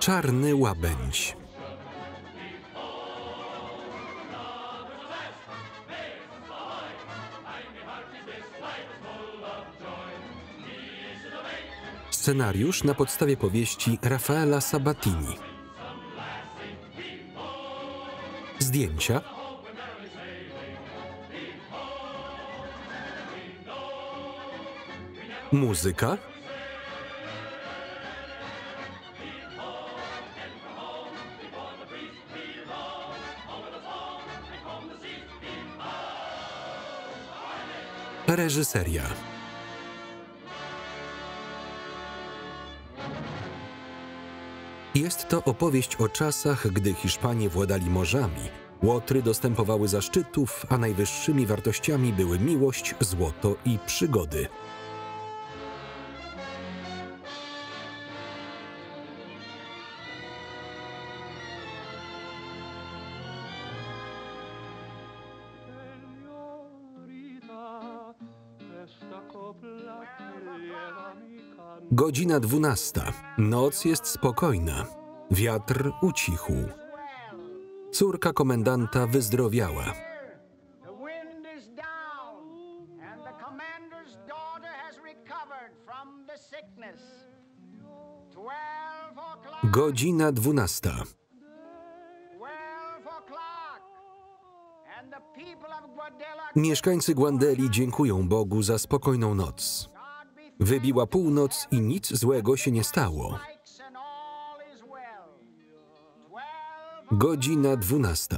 Czarny łabędź. Scenariusz na podstawie powieści Raffaella Sabatini. Zdjęcia muzyka reżyseria. Jest to opowieść o czasach, gdy Hiszpanie władali morzami. Łotry dostępowały zaszczytów, a najwyższymi wartościami były miłość, złoto i przygody. Godzina 12. Noc jest spokojna. Wiatr ucichł. Córka komendanta wyzdrowiała. Godzina 12. Mieszkańcy Guandeli dziękują Bogu za spokojną noc. Wybiła północ i nic złego się nie stało. Godzina 12.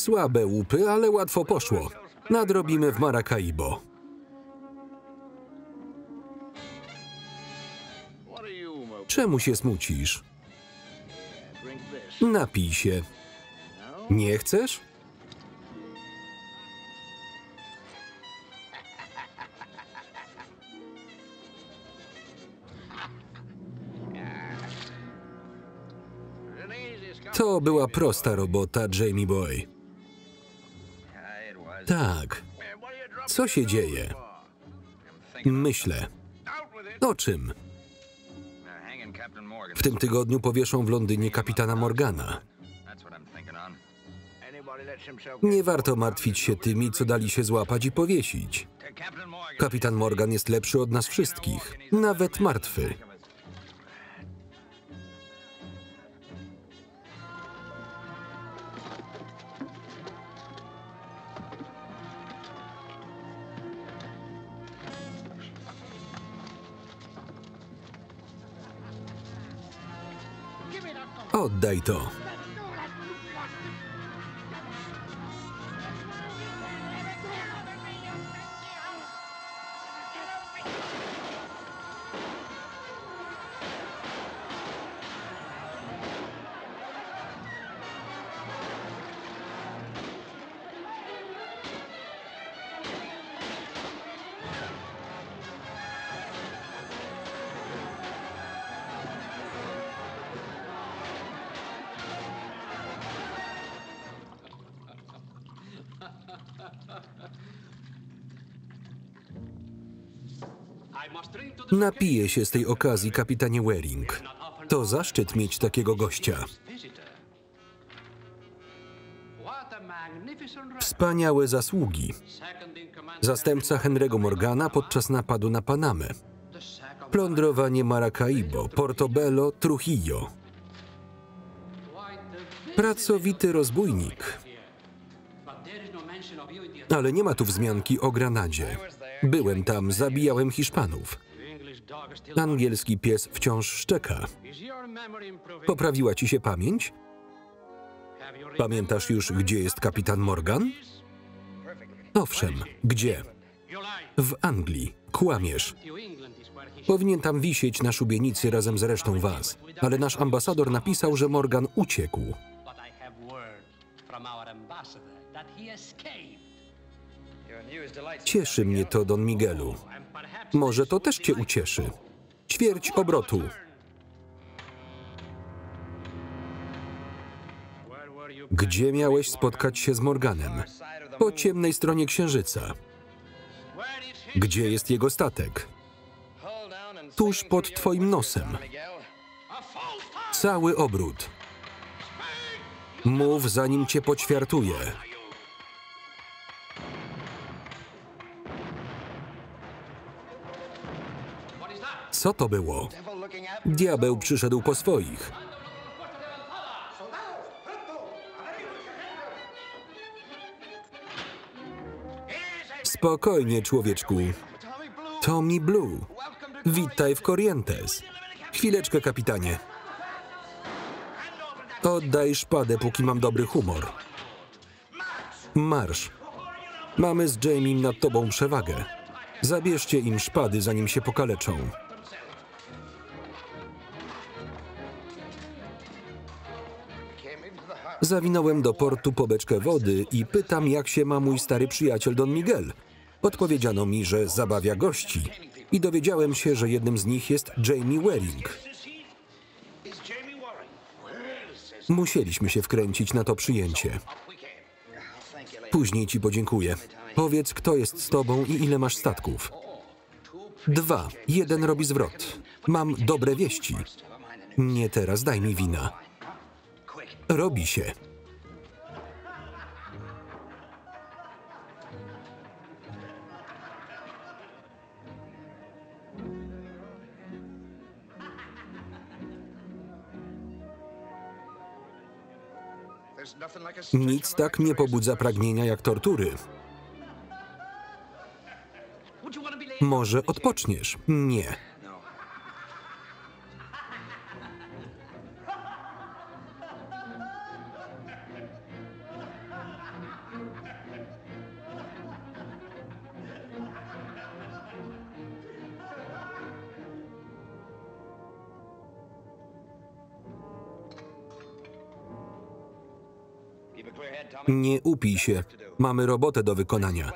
Słabe łupy, ale łatwo poszło. Nadrobimy w Maracaibo. Czemu się smucisz? Napij się. Nie chcesz? To była prosta robota, Jamie Boy. Tak. Co się dzieje? Myślę. O czym? W tym tygodniu powieszą w Londynie kapitana Morgana. Nie warto martwić się tymi, co dali się złapać i powiesić. Kapitan Morgan jest lepszy od nas wszystkich, nawet martwy. Oddaj to. Napiję się z tej okazji, kapitanie Waring. To zaszczyt mieć takiego gościa. Wspaniałe zasługi. Zastępca Henry'ego Morgana podczas napadu na Panamę. Plądrowanie Maracaibo, Portobello, Trujillo. Pracowity rozbójnik. Ale nie ma tu wzmianki o Granadzie. Byłem tam, zabijałem Hiszpanów. Angielski pies wciąż szczeka. Poprawiła ci się pamięć? Pamiętasz już, gdzie jest kapitan Morgan? Owszem, gdzie? W Anglii. Kłamiesz. Powinien tam wisieć na szubienicy razem z resztą was, ale nasz ambasador napisał, że Morgan uciekł. Cieszy mnie to, Don Miguelu. Może to też cię ucieszy. Ćwierć obrotu. Gdzie miałeś spotkać się z Morganem? Po ciemnej stronie Księżyca. Gdzie jest jego statek? Tuż pod twoim nosem. Cały obrót. Mów, zanim cię poćwiartuję. Co to było? Diabeł przyszedł po swoich. Spokojnie, człowieczku. Tommy Blue. Witaj w Corrientes. Chwileczkę, kapitanie. Oddaj szpadę, póki mam dobry humor. Marsz. Mamy z Jamiem nad tobą przewagę. Zabierzcie im szpady, zanim się pokaleczą. Zawinąłem do portu po beczkę wody i pytam, jak się ma mój stary przyjaciel Don Miguel. Odpowiedziano mi, że zabawia gości. I dowiedziałem się, że jednym z nich jest Jamie Waring. Musieliśmy się wkręcić na to przyjęcie. Później ci podziękuję. Powiedz, kto jest z tobą i ile masz statków. 2. Jeden robi zwrot. Mam dobre wieści. Nie teraz, daj mi wina. Robi się. Nic tak nie pobudza pragnienia jak tortury. Może odpoczniesz? Nie. Nie upij się. Mamy robotę do wykonania.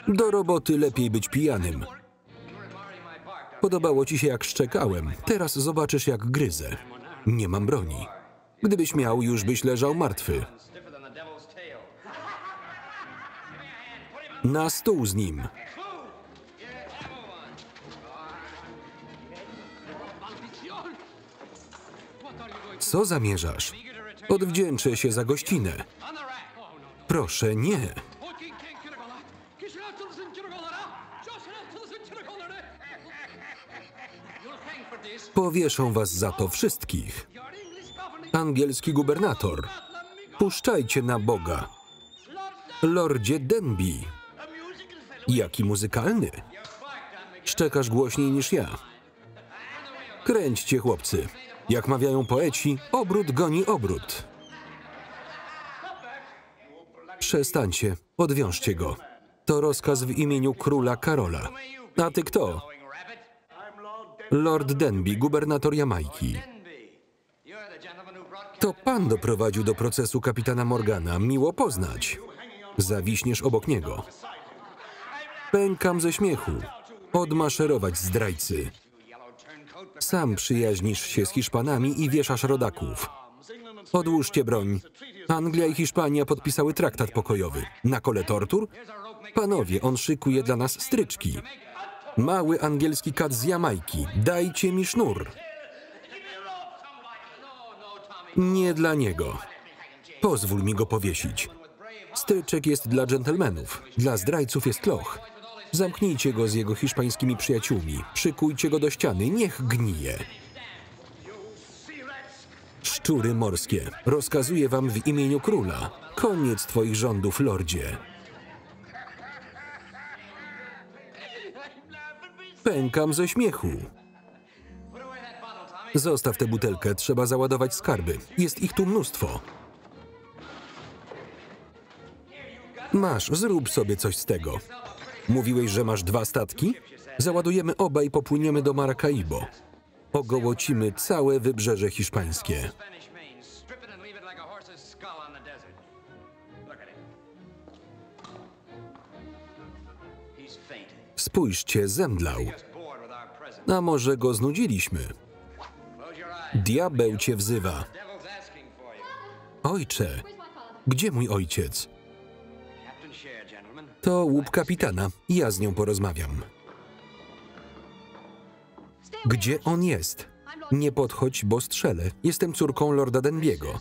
Do roboty lepiej być pijanym. Podobało ci się, jak szczekałem. Teraz zobaczysz, jak gryzę. Nie mam broni. Gdybyś miał, już byś leżał martwy. Na stół z nim. Co zamierzasz? Odwdzięczę się za gościnę. Proszę, nie. Powieszą was za to wszystkich. Angielski gubernator. Puszczajcie na Boga. Lordzie Denby. Jaki muzykalny. Szczekasz głośniej niż ja. Kręćcie, chłopcy. Jak mawiają poeci, obrót goni obrót. Przestańcie, odwiążcie go. To rozkaz w imieniu króla Karola. A ty kto? Lord Denby, gubernator Jamajki. To pan doprowadził do procesu kapitana Morgana. Miło poznać. Zawiśniesz obok niego. Pękam ze śmiechu. Odmaszerować, zdrajcy. Sam przyjaźnisz się z Hiszpanami i wieszasz rodaków. Odłóżcie broń. Anglia i Hiszpania podpisały traktat pokojowy. Na kole tortur? Panowie, on szykuje dla nas stryczki. Mały angielski kat z Jamajki. Dajcie mi sznur. Nie dla niego. Pozwól mi go powiesić. Stryczek jest dla dżentelmenów. Dla zdrajców jest loch. Zamknijcie go z jego hiszpańskimi przyjaciółmi. Przykujcie go do ściany. Niech gnije. Szczury morskie. Rozkazuję wam w imieniu króla. Koniec twoich rządów, lordzie. Pękam ze śmiechu. Zostaw tę butelkę, trzeba załadować skarby. Jest ich tu mnóstwo. Masz, zrób sobie coś z tego. Mówiłeś, że masz 2 statki? Załadujemy oba i popłyniemy do Maracaibo. Ogołocimy całe wybrzeże hiszpańskie. Spójrzcie, zemdlał. A może go znudziliśmy? Diabeł cię wzywa. Ojcze, gdzie mój ojciec? To łup kapitana. Ja z nią porozmawiam. Gdzie on jest? Nie podchodź, bo strzelę. Jestem córką lorda Denbiego.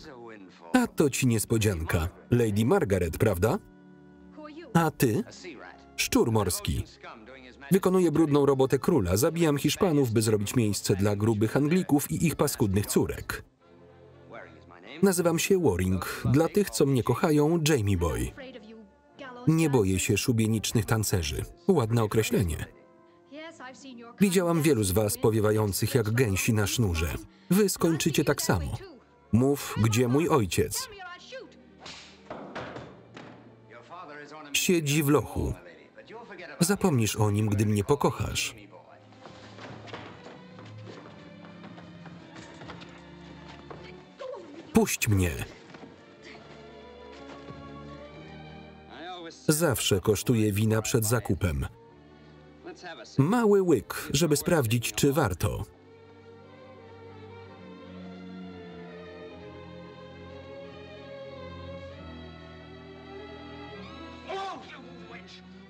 A to ci niespodzianka. Lady Margaret, prawda? A ty? Szczur morski. Wykonuję brudną robotę króla. Zabijam Hiszpanów, by zrobić miejsce dla grubych Anglików i ich paskudnych córek. Nazywam się Waring. Dla tych, co mnie kochają, Jamie Boy. Nie boję się szubienicznych tancerzy. Ładne określenie. Widziałam wielu z was powiewających jak gęsi na sznurze. Wy skończycie tak samo. Mów, gdzie mój ojciec. Siedzi w lochu. Zapomnisz o nim, gdy mnie pokochasz. Puść mnie. Zawsze kosztuję wina przed zakupem. Mały łyk, żeby sprawdzić, czy warto.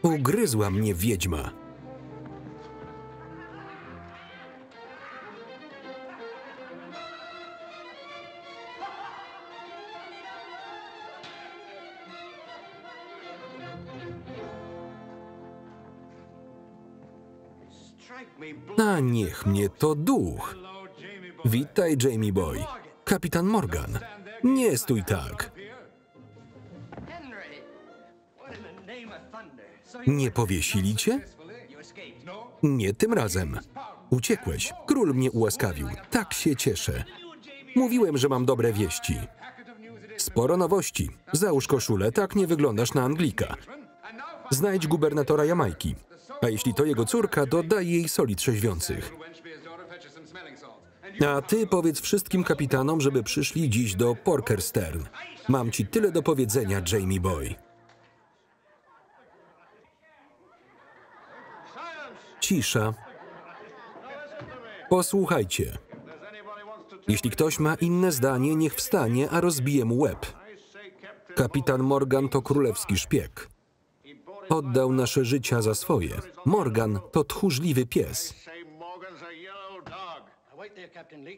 Ugryzła mnie wiedźma. A niech mnie to duch. Witaj, Jamie Boy. Kapitan Morgan. Nie stój tak. Nie powiesili cię? Nie tym razem. Uciekłeś. Król mnie ułaskawił. Tak się cieszę. Mówiłem, że mam dobre wieści. Sporo nowości. Załóż koszulę, tak nie wyglądasz na Anglika. Znajdź gubernatora Jamajki. A jeśli to jego córka, to daj jej soli trzeźwiących. A ty powiedz wszystkim kapitanom, żeby przyszli dziś do Porkerstern. Mam ci tyle do powiedzenia, Jamie Boy. Cisza. Posłuchajcie. Jeśli ktoś ma inne zdanie, niech wstanie, a rozbije mu łeb. Kapitan Morgan to królewski szpieg. Oddał nasze życia za swoje. Morgan to tchórzliwy pies.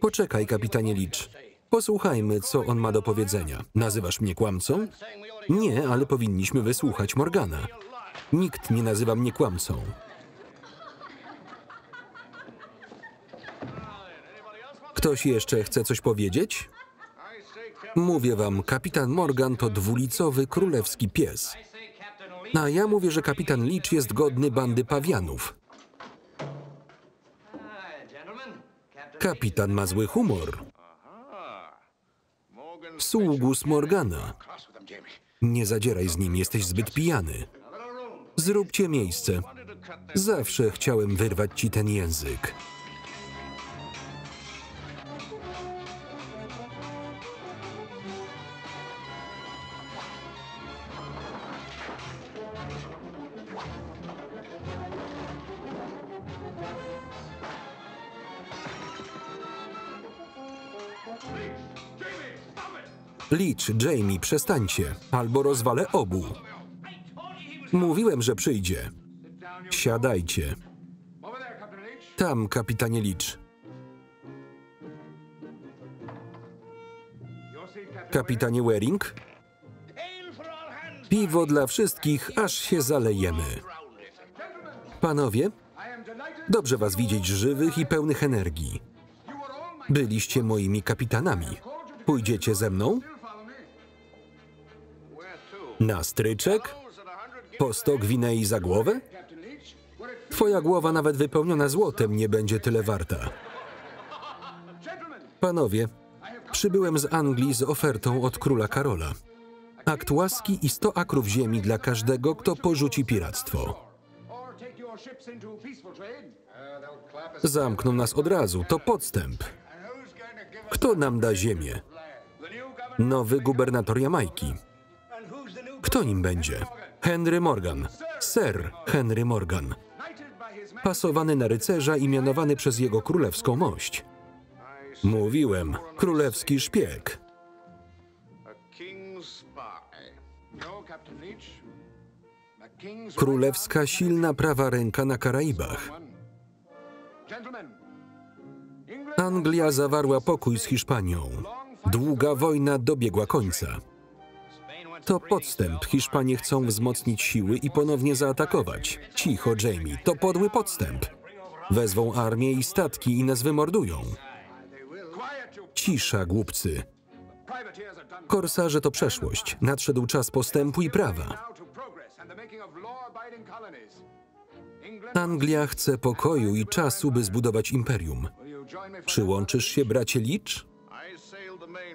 Poczekaj, kapitanie Leach. Posłuchajmy, co on ma do powiedzenia. Nazywasz mnie kłamcą? Nie, ale powinniśmy wysłuchać Morgana. Nikt nie nazywa mnie kłamcą. Ktoś jeszcze chce coś powiedzieć? Mówię wam, kapitan Morgan to dwulicowy królewski pies. A ja mówię, że kapitan Leach jest godny bandy pawianów. Kapitan ma zły humor. Sługus Morgana. Nie zadzieraj z nim, jesteś zbyt pijany. Zróbcie miejsce. Zawsze chciałem wyrwać ci ten język. Leach, Jamie, przestańcie, albo rozwalę obu. Mówiłem, że przyjdzie. Siadajcie. Tam, kapitanie Leach. Kapitanie Waring? Piwo dla wszystkich, aż się zalejemy. Panowie, dobrze was widzieć żywych i pełnych energii. Byliście moimi kapitanami. Pójdziecie ze mną? Na stryczek? Po 100 gwinei za głowę? Twoja głowa nawet wypełniona złotem nie będzie tyle warta. Panowie, przybyłem z Anglii z ofertą od króla Karola. Akt łaski i 100 akrów ziemi dla każdego, kto porzuci piractwo. Zamkną nas od razu, to podstęp. Kto nam da ziemię? Nowy gubernator Jamajki. Kto nim będzie? Henry Morgan. Sir Henry Morgan. Pasowany na rycerza i mianowany przez jego królewską mość. Mówiłem, królewski szpieg. Królewska silna prawa ręka na Karaibach. Anglia zawarła pokój z Hiszpanią. Długa wojna dobiegła końca. To podstęp. Hiszpanie chcą wzmocnić siły i ponownie zaatakować. Cicho, Jamie, to podły podstęp. Wezwą armię i statki i nas wymordują. Cisza, głupcy. Korsarze to przeszłość. Nadszedł czas postępu i prawa. Anglia chce pokoju i czasu, by zbudować imperium. Przyłączysz się, bracie Leach?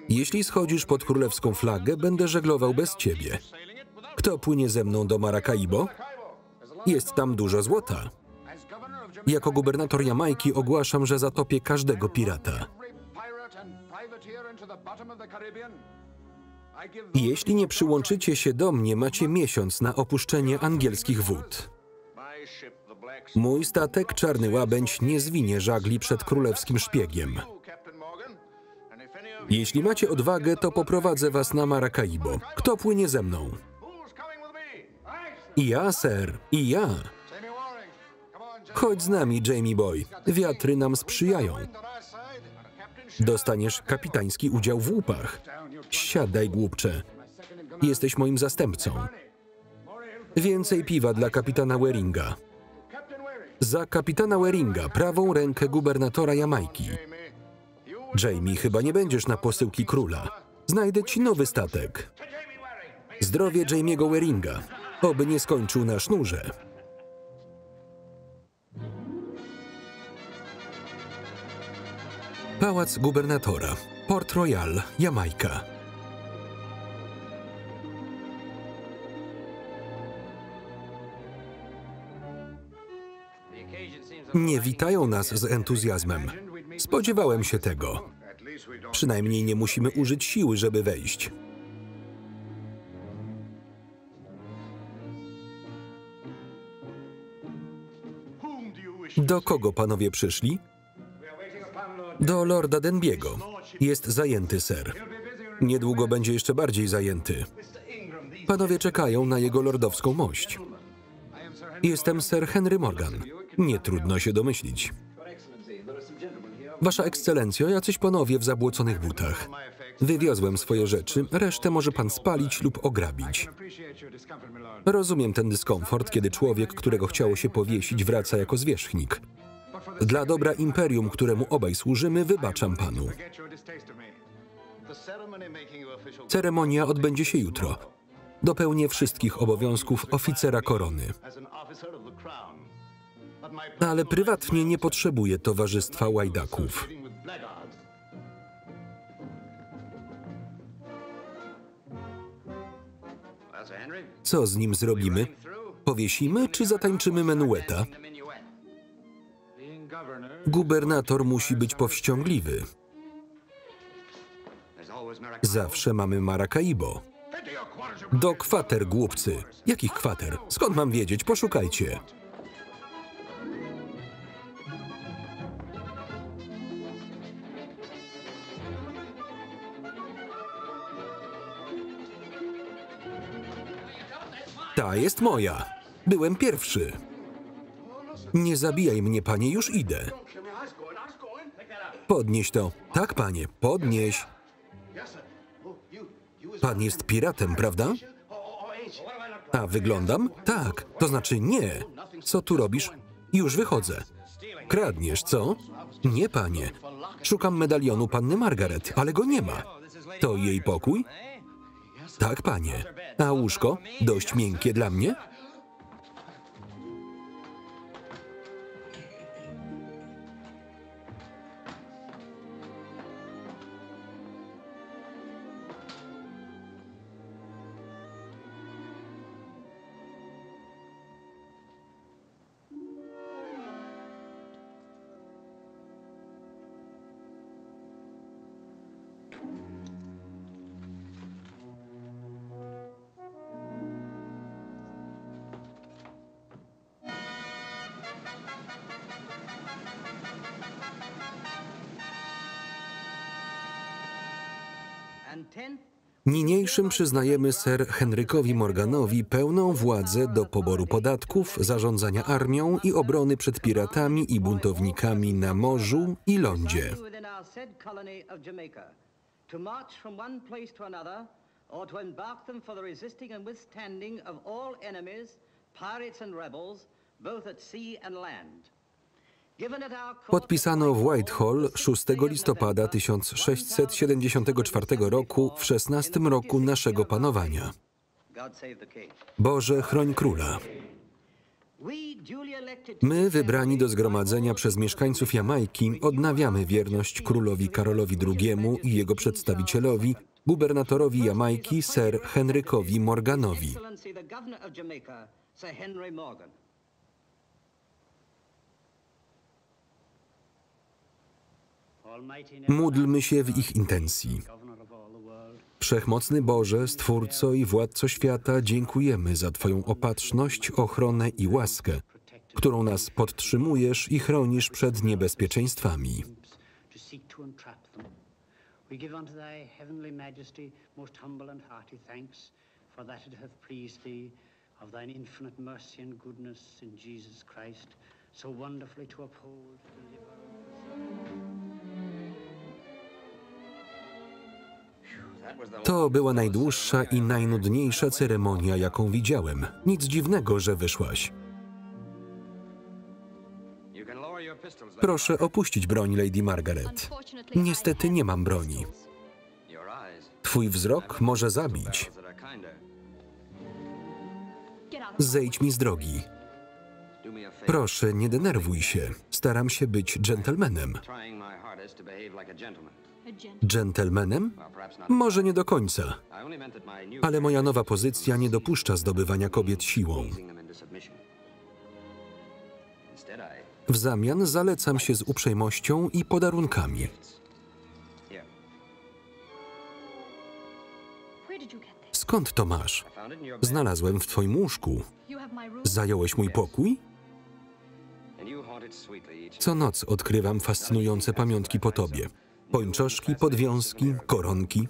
Jeśli schodzisz pod królewską flagę, będę żeglował bez ciebie. Kto płynie ze mną do Maracaibo? Jest tam dużo złota. Jako gubernator Jamajki ogłaszam, że zatopię każdego pirata. Jeśli nie przyłączycie się do mnie, macie miesiąc na opuszczenie angielskich wód. Mój statek, Czarny Łabędź, nie zwinie żagli przed królewskim szpiegiem. Jeśli macie odwagę, to poprowadzę was na Maracaibo. Kto płynie ze mną? I ja, sir, i ja. Chodź z nami, Jamie Boy. Wiatry nam sprzyjają. Dostaniesz kapitański udział w łupach. Siadaj, głupcze. Jesteś moim zastępcą. Więcej piwa dla kapitana Waringa. Za kapitana Waringa, prawą rękę gubernatora Jamajki. Jamie, chyba nie będziesz na posyłki króla. Znajdę ci nowy statek. Zdrowie Jamie'ego Waringa. Oby nie skończył na sznurze. Pałac gubernatora. Port Royal, Jamajka. Nie witają nas z entuzjazmem. Spodziewałem się tego. Przynajmniej nie musimy użyć siły, żeby wejść. Do kogo panowie przyszli? Do lorda Denbiego. Jest zajęty, sir. Niedługo będzie jeszcze bardziej zajęty. Panowie czekają na jego lordowską mość. Jestem Sir Henry Morgan. Nie trudno się domyślić. Wasza ekscelencjo, jacyś panowie w zabłoconych butach. Wywiozłem swoje rzeczy, resztę może pan spalić lub ograbić. Rozumiem ten dyskomfort, kiedy człowiek, którego chciało się powiesić, wraca jako zwierzchnik. Dla dobra imperium, któremu obaj służymy, wybaczam panu. Ceremonia odbędzie się jutro. Dopełnię wszystkich obowiązków oficera korony. Ale prywatnie nie potrzebuję towarzystwa łajdaków. Co z nim zrobimy? Powiesimy czy zatańczymy menueta? Gubernator musi być powściągliwy. Zawsze mamy Maracaibo. Do kwater, głupcy. Jakich kwater? Skąd mam wiedzieć? Poszukajcie. Ta jest moja. Byłem pierwszy. Nie zabijaj mnie, panie, już idę. Podnieś to. Tak, panie, podnieś. Pan jest piratem, prawda? A wyglądam? Tak, to znaczy nie. Co tu robisz? Już wychodzę. Kradniesz, co? Nie, panie. Szukam medalionu panny Margaret, ale go nie ma. To jej pokój? Tak, panie. A łóżko? Dość miękkie dla mnie? Niniejszym przyznajemy Sir Henrykowi Morganowi pełną władzę do poboru podatków, zarządzania armią i obrony przed piratami i buntownikami na morzu i lądzie. Podpisano w Whitehall 6 listopada 1674 roku w 16 roku naszego panowania. Boże, chroń króla. My, wybrani do zgromadzenia przez mieszkańców Jamajki, odnawiamy wierność królowi Karolowi II i jego przedstawicielowi, gubernatorowi Jamajki, Sir Henrykowi Morganowi. Módlmy się w ich intencji. Wszechmocny Boże, Stwórco i Władco świata, dziękujemy za Twoją opatrzność, ochronę i łaskę, którą nas podtrzymujesz i chronisz przed niebezpieczeństwami. To była najdłuższa i najnudniejsza ceremonia, jaką widziałem. Nic dziwnego, że wyszłaś. Proszę opuścić broń, Lady Margaret. Niestety nie mam broni. Twój wzrok może zabić. Zejdź mi z drogi. Proszę, nie denerwuj się. Staram się być dżentelmenem. Dżentelmenem? Może nie do końca. Ale moja nowa pozycja nie dopuszcza zdobywania kobiet siłą. W zamian zalecam się z uprzejmością i podarunkami. Skąd to masz? Znalazłem w twoim łóżku. Zająłeś mój pokój? Co noc odkrywam fascynujące pamiątki po tobie. Pończoszki, podwiązki, koronki.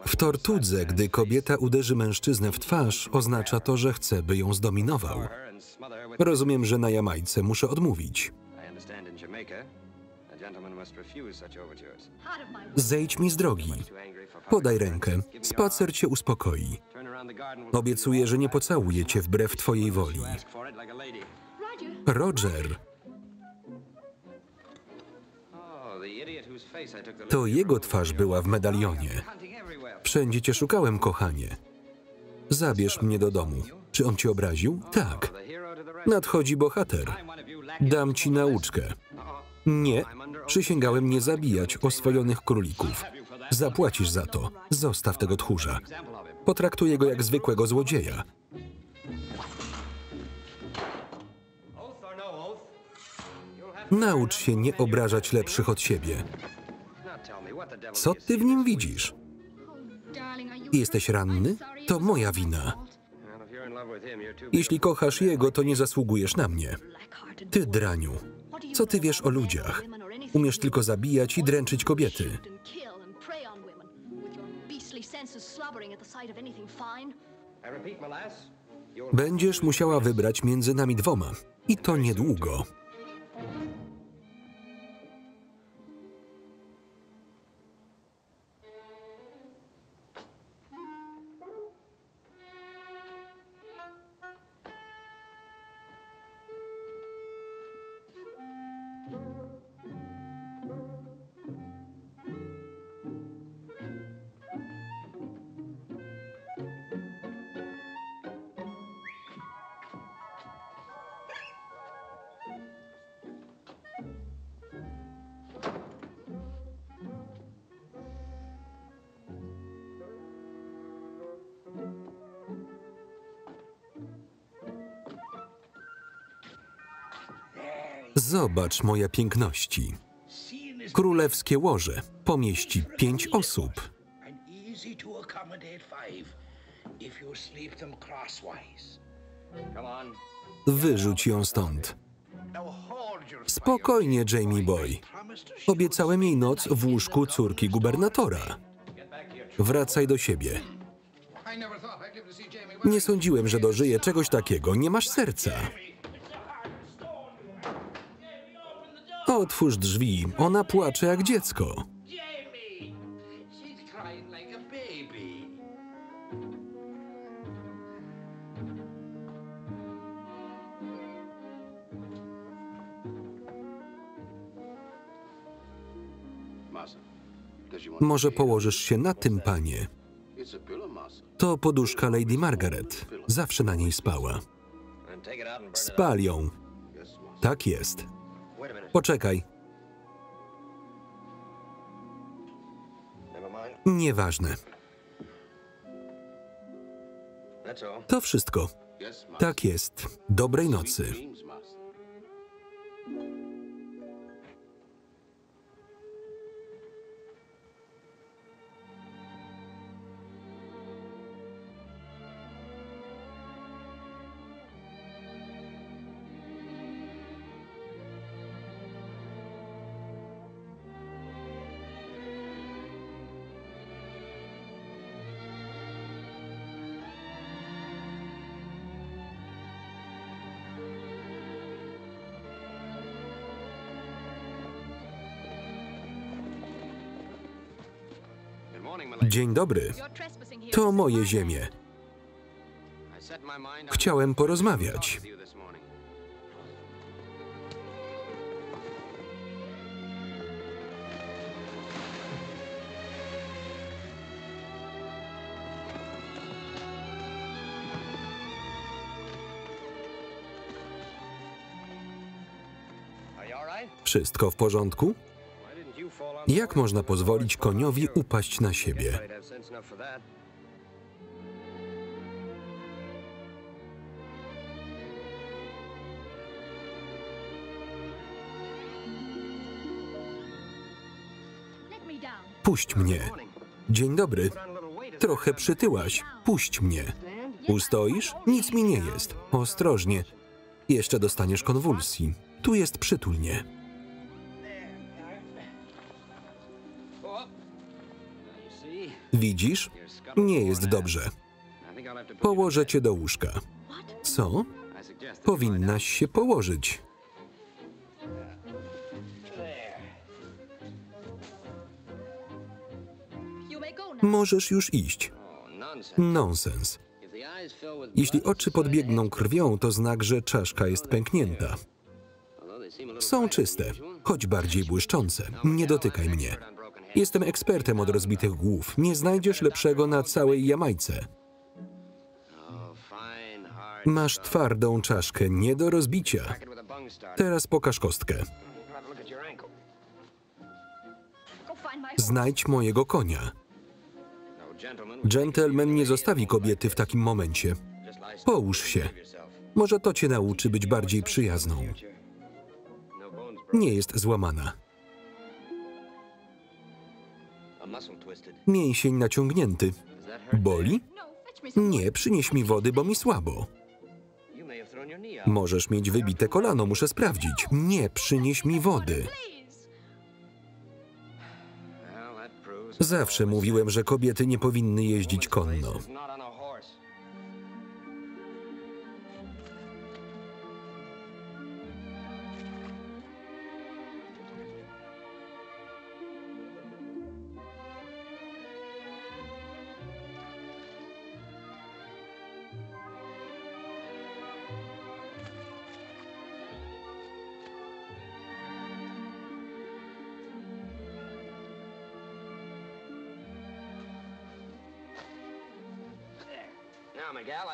W Tortudze, gdy kobieta uderzy mężczyznę w twarz, oznacza to, że chce, by ją zdominował. Rozumiem, że na Jamajce muszę odmówić. Zejdź mi z drogi. Podaj rękę. Spacer cię uspokoi. Obiecuję, że nie pocałuję cię wbrew twojej woli. Roger. To jego twarz była w medalionie. Wszędzie cię szukałem, kochanie. Zabierz mnie do domu. Czy on cię obraził? Tak. Nadchodzi bohater. Dam ci nauczkę. Nie, przysięgałem nie zabijać oswojonych królików. Zapłacisz za to. Zostaw tego tchórza. Potraktuję go jak zwykłego złodzieja. Naucz się nie obrażać lepszych od siebie. Co ty w nim widzisz? Jesteś ranny? To moja wina. Jeśli kochasz jego, to nie zasługujesz na mnie. Ty, draniu, co ty wiesz o ludziach? Umiesz tylko zabijać i dręczyć kobiety. Będziesz musiała wybrać między nami dwoma. I to niedługo. Zobacz, moja piękności. Królewskie łoże pomieści 5 osób. Wyrzuć ją stąd. Spokojnie, Jamie Boy. Obiecałem jej noc w łóżku córki gubernatora. Wracaj do siebie. Nie sądziłem, że dożyję czegoś takiego. Nie masz serca. Otwórz drzwi. Ona płacze jak dziecko. Może położysz się na tym, panie? To poduszka Lady Margaret. Zawsze na niej spała. Spal ją. Tak jest. Poczekaj. Nieważne. To wszystko. Tak jest. Dobrej nocy. Dzień dobry. To moje ziemie. Chciałem porozmawiać. Wszystko w porządku? Jak można pozwolić koniowi upaść na siebie? Puść mnie. Dzień dobry. Trochę przytyłaś. Puść mnie. Ustoisz? Nic mi nie jest. Ostrożnie. Jeszcze dostaniesz konwulsji. Tu jest przytulnie. Widzisz? Nie jest dobrze. Położę cię do łóżka. Co? Powinnaś się położyć. Możesz już iść. Nonsens. Jeśli oczy podbiegną krwią, to znak, że czaszka jest pęknięta. Są czyste, choć bardziej błyszczące. Nie dotykaj mnie. Jestem ekspertem od rozbitych głów. Nie znajdziesz lepszego na całej Jamajce. Masz twardą czaszkę, nie do rozbicia. Teraz pokaż kostkę. Znajdź mojego konia. Gentleman nie zostawi kobiety w takim momencie. Połóż się. Może to cię nauczy być bardziej przyjazną. Nie jest złamana. Mięsień naciągnięty. Boli? Nie, przynieś mi wody, bo mi słabo. Możesz mieć wybite kolano, muszę sprawdzić. Nie, przynieś mi wody. Zawsze mówiłem, że kobiety nie powinny jeździć konno.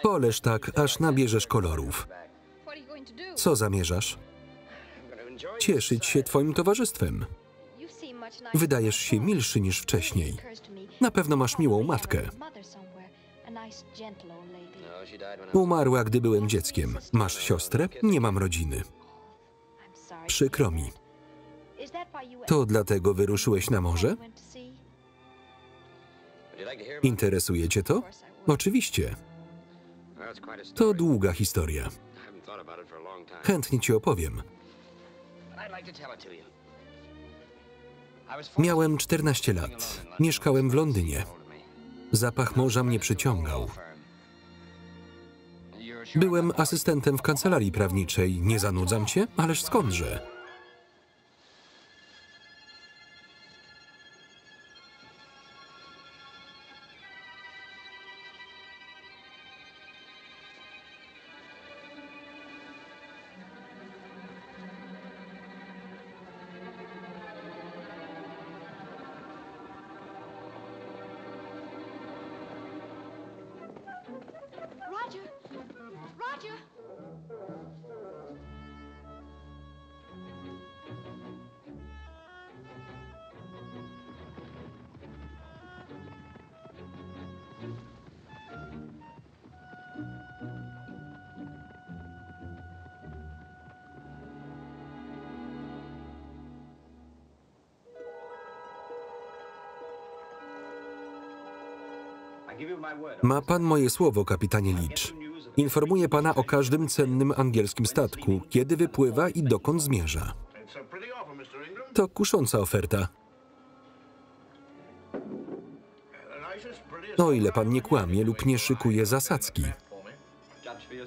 Poleż tak, aż nabierzesz kolorów. Co zamierzasz? Cieszyć się twoim towarzystwem. Wydajesz się milszy niż wcześniej. Na pewno masz miłą matkę. Umarła, gdy byłem dzieckiem. Masz siostrę? Nie mam rodziny. Przykro mi. To dlatego wyruszyłeś na morze? Interesuje cię to? Oczywiście. To długa historia. Chętnie ci opowiem. Miałem 14 lat. Mieszkałem w Londynie. Zapach morza mnie przyciągał. Byłem asystentem w kancelarii prawniczej. Nie zanudzam cię? Ależ skądże? Ma pan moje słowo, kapitanie Leach. Informuję pana o każdym cennym angielskim statku, kiedy wypływa i dokąd zmierza. To kusząca oferta. O ile pan nie kłamie lub nie szykuje zasadzki.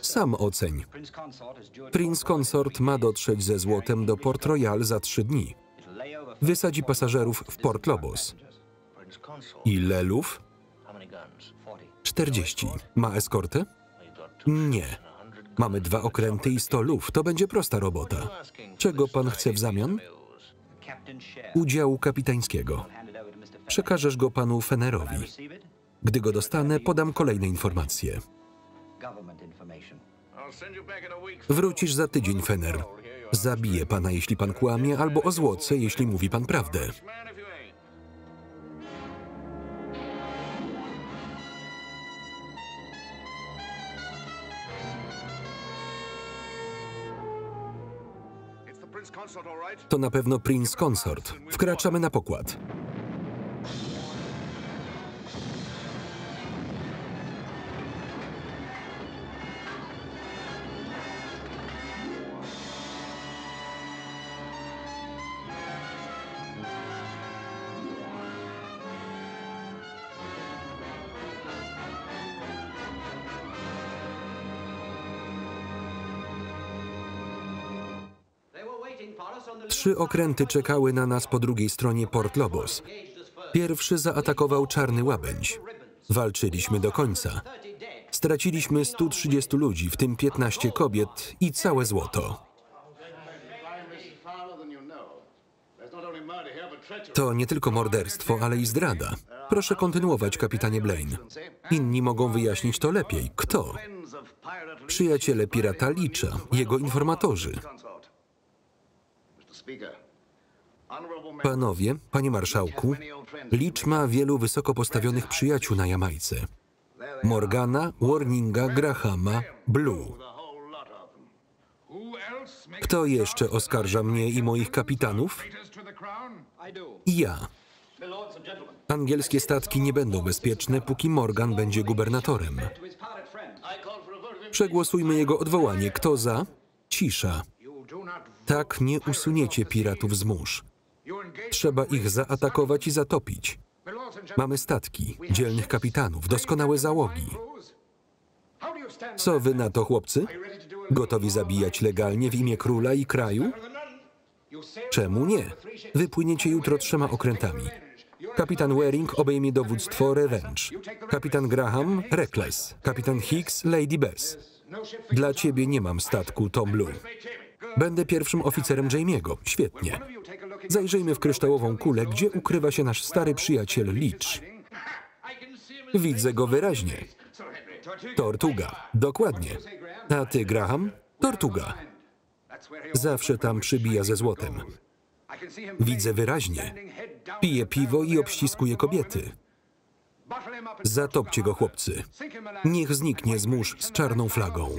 Sam oceń. Prince Consort ma dotrzeć ze złotem do Port Royal za 3 dni. Wysadzi pasażerów w Port Lobos. Ile luf? 40. Ma eskortę? Nie. Mamy 2 okręty i 100 luf. To będzie prosta robota. Czego pan chce w zamian? Udziału kapitańskiego. Przekażesz go panu Fennerowi. Gdy go dostanę, podam kolejne informacje. Wrócisz za tydzień, Fenner. Zabiję pana, jeśli pan kłamie, albo ozłocę, jeśli mówi pan prawdę. To na pewno Prince Consort. Wkraczamy na pokład. Trzy okręty czekały na nas po drugiej stronie Port Lobos. Pierwszy zaatakował Czarny Łabędź. Walczyliśmy do końca. Straciliśmy 130 ludzi, w tym 15 kobiet i całe złoto. To nie tylko morderstwo, ale i zdrada. Proszę kontynuować, kapitanie Blaine. Inni mogą wyjaśnić to lepiej. Kto? Przyjaciele pirata Leacha, jego informatorzy. Panowie, panie marszałku, Leach ma wielu wysoko postawionych przyjaciół na Jamajce. Morgana, Warninga, Grahama, Blue. Kto jeszcze oskarża mnie i moich kapitanów? Ja. Angielskie statki nie będą bezpieczne, póki Morgan będzie gubernatorem. Przegłosujmy jego odwołanie. Kto za? Cisza. Tak nie usuniecie piratów z mórz. Trzeba ich zaatakować i zatopić. Mamy statki, dzielnych kapitanów, doskonałe załogi. Co wy na to, chłopcy? Gotowi zabijać legalnie w imię króla i kraju? Czemu nie? Wypłyniecie jutro 3 okrętami. Kapitan Waring obejmie dowództwo Revenge, kapitan Graham Reckless, kapitan Hicks Lady Bess. Dla ciebie nie mam statku, Tom Blue. Będę pierwszym oficerem Jamie'ego. Świetnie. Zajrzyjmy w kryształową kulę, gdzie ukrywa się nasz stary przyjaciel Leech. Widzę go wyraźnie. Tortuga. Dokładnie. A ty, Graham? Tortuga. Zawsze tam przybija ze złotem. Widzę wyraźnie. Pije piwo i obściskuje kobiety. Zatopcie go, chłopcy. Niech zniknie z mórz z czarną flagą.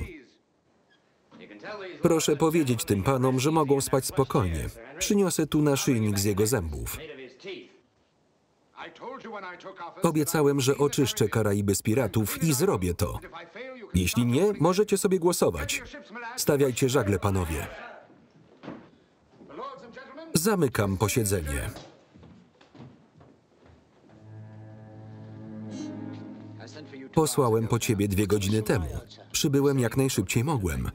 Proszę powiedzieć tym panom, że mogą spać spokojnie. Przyniosę tu naszyjnik z jego zębów. Obiecałem, że oczyszczę Karaiby z piratów i zrobię to. Jeśli nie, możecie sobie głosować. Stawiajcie żagle, panowie. Zamykam posiedzenie. Posłałem po ciebie 2 godziny temu. Przybyłem jak najszybciej mogłem.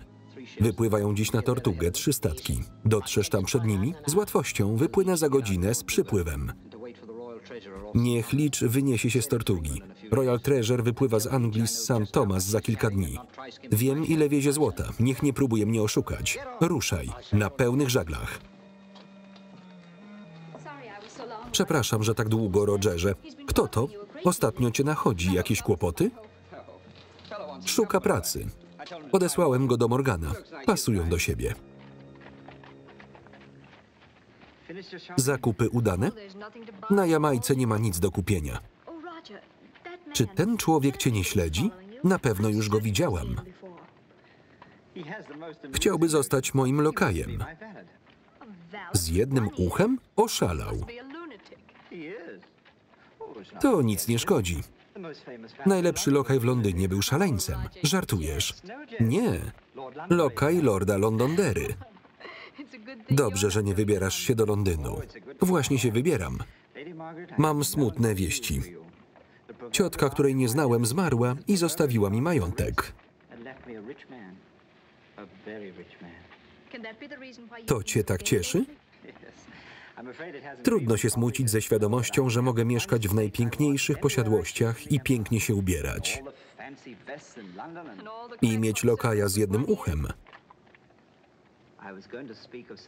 Wypływają dziś na Tortugę 3 statki. Dotrzesz tam przed nimi? Z łatwością wypłynę za godzinę z przypływem. Niech Leech wyniesie się z Tortugi. Royal Treasure wypływa z Anglii z St. Thomas za kilka dni. Wiem, ile wiezie złota. Niech nie próbuje mnie oszukać. Ruszaj, na pełnych żaglach. Przepraszam, że tak długo, Rogerze. Kto to? Ostatnio cię nachodzi. Jakieś kłopoty? Szuka pracy. Odesłałem go do Morgana. Pasują do siebie. Zakupy udane? Na Jamajce nie ma nic do kupienia. Czy ten człowiek cię nie śledzi? Na pewno już go widziałam. Chciałby zostać moim lokajem. Z jednym uchem? Oszalał. To nic nie szkodzi. Najlepszy lokaj w Londynie był szaleńcem. Żartujesz? Nie. Lokaj lorda Londondery. Dobrze, że nie wybierasz się do Londynu. Właśnie się wybieram. Mam smutne wieści. Ciotka, której nie znałem, zmarła i zostawiła mi majątek. To cię tak cieszy? Trudno się smucić ze świadomością, że mogę mieszkać w najpiękniejszych posiadłościach i pięknie się ubierać. I mieć lokaja z jednym uchem.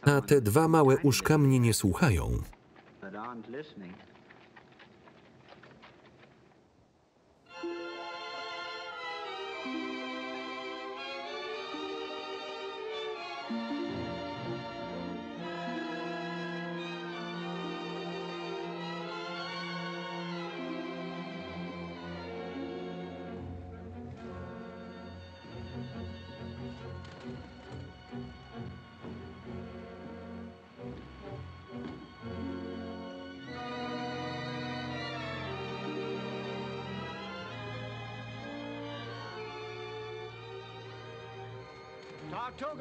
A te 2 małe uszka mnie nie słuchają.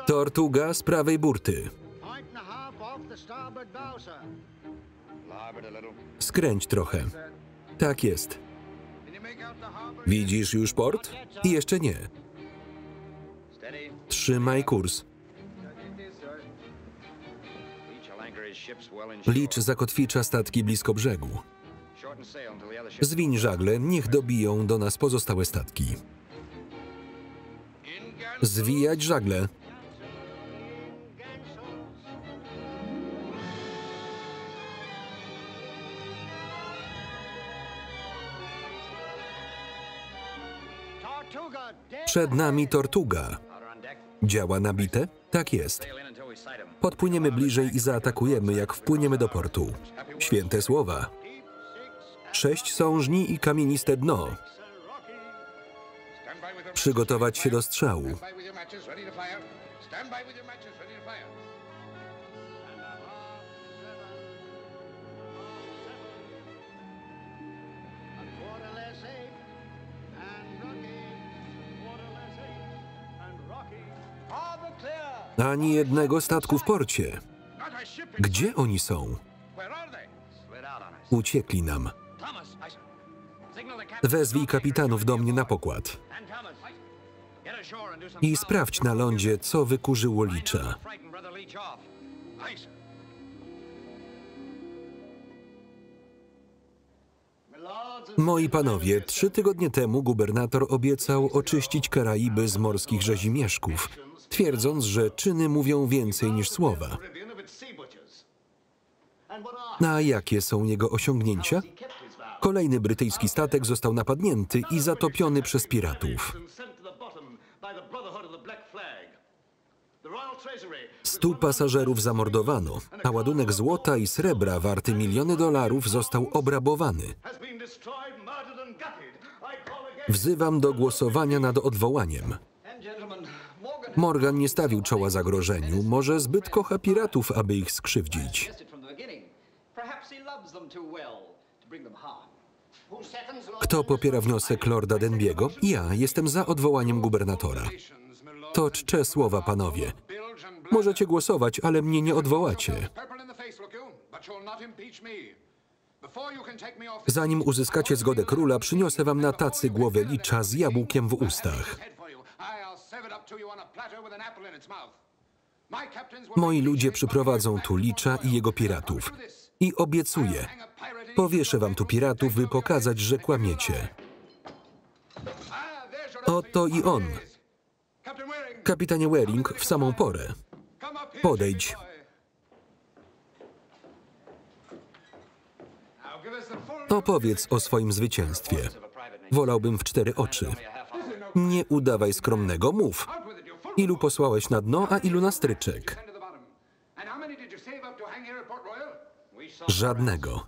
Tortuga z prawej burty. Skręć trochę. Tak jest. Widzisz już port? I jeszcze nie. Trzymaj kurs. Leech zakotwicza statki blisko brzegu. Zwiń żagle, niech dobiją do nas pozostałe statki. Zwijać żagle. Przed nami Tortuga. Działa nabite? Tak jest. Podpłyniemy bliżej i zaatakujemy, jak wpłyniemy do portu. Święte słowa. 6 sążni i kamieniste dno. Przygotować się do strzału. Ani jednego statku w porcie. Gdzie oni są? Uciekli nam. Wezwij kapitanów do mnie na pokład i sprawdź na lądzie, co wykurzyło Leacha. Moi panowie, 3 tygodnie temu gubernator obiecał oczyścić Karaiby z morskich rzezimieszków, twierdząc, że czyny mówią więcej niż słowa. A jakie są jego osiągnięcia? Kolejny brytyjski statek został napadnięty i zatopiony przez piratów. 100 pasażerów zamordowano, a ładunek złota i srebra warty miliony dolarów został obrabowany. Wzywam do głosowania nad odwołaniem. Morgan nie stawił czoła zagrożeniu, może zbyt kocha piratów, aby ich skrzywdzić. Kto popiera wniosek Lorda Denbiego? Ja jestem za odwołaniem gubernatora. To czcze słowa, panowie. Możecie głosować, ale mnie nie odwołacie. Zanim uzyskacie zgodę króla, przyniosę wam na tacy głowę Leacha z jabłkiem w ustach. Moi ludzie przyprowadzą tu Leacha i jego piratów. I obiecuję, powieszę wam tu piratów, by pokazać, że kłamiecie. Oto i on. Kapitanie Waring, w samą porę. Podejdź. Opowiedz o swoim zwycięstwie. Wolałbym w 4 oczy. Nie udawaj skromnego, mów. Ilu posłałeś na dno, a ilu na stryczek? Żadnego.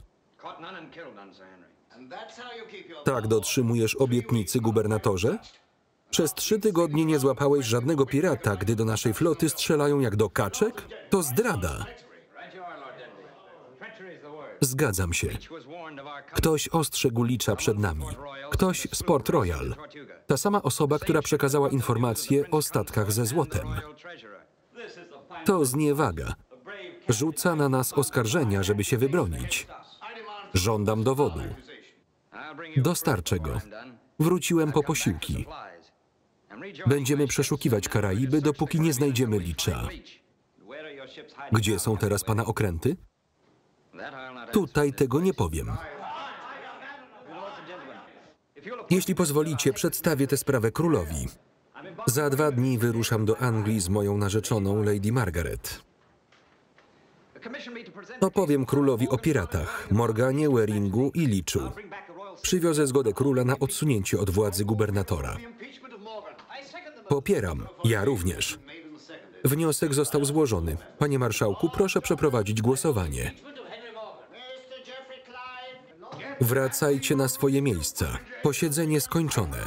Tak dotrzymujesz obietnicy, gubernatorze? Przez 3 tygodnie nie złapałeś żadnego pirata, gdy do naszej floty strzelają jak do kaczek? To zdrada. Zgadzam się. Ktoś ostrzegł Leacha przed nami. Ktoś z Port Royal. Ta sama osoba, która przekazała informacje o statkach ze złotem. To zniewaga. Rzuca na nas oskarżenia, żeby się wybronić. Żądam dowodu. Dostarczę go. Wróciłem po posiłki. Będziemy przeszukiwać Karaiby, dopóki nie znajdziemy Leacha. Gdzie są teraz pana okręty? Tutaj tego nie powiem. Jeśli pozwolicie, przedstawię tę sprawę królowi. Za 2 dni wyruszam do Anglii z moją narzeczoną Lady Margaret. Opowiem królowi o piratach, Morganie, Waringu i Leachu. Przywiozę zgodę króla na odsunięcie od władzy gubernatora. Popieram. Ja również. Wniosek został złożony. Panie marszałku, proszę przeprowadzić głosowanie. Wracajcie na swoje miejsca. Posiedzenie skończone.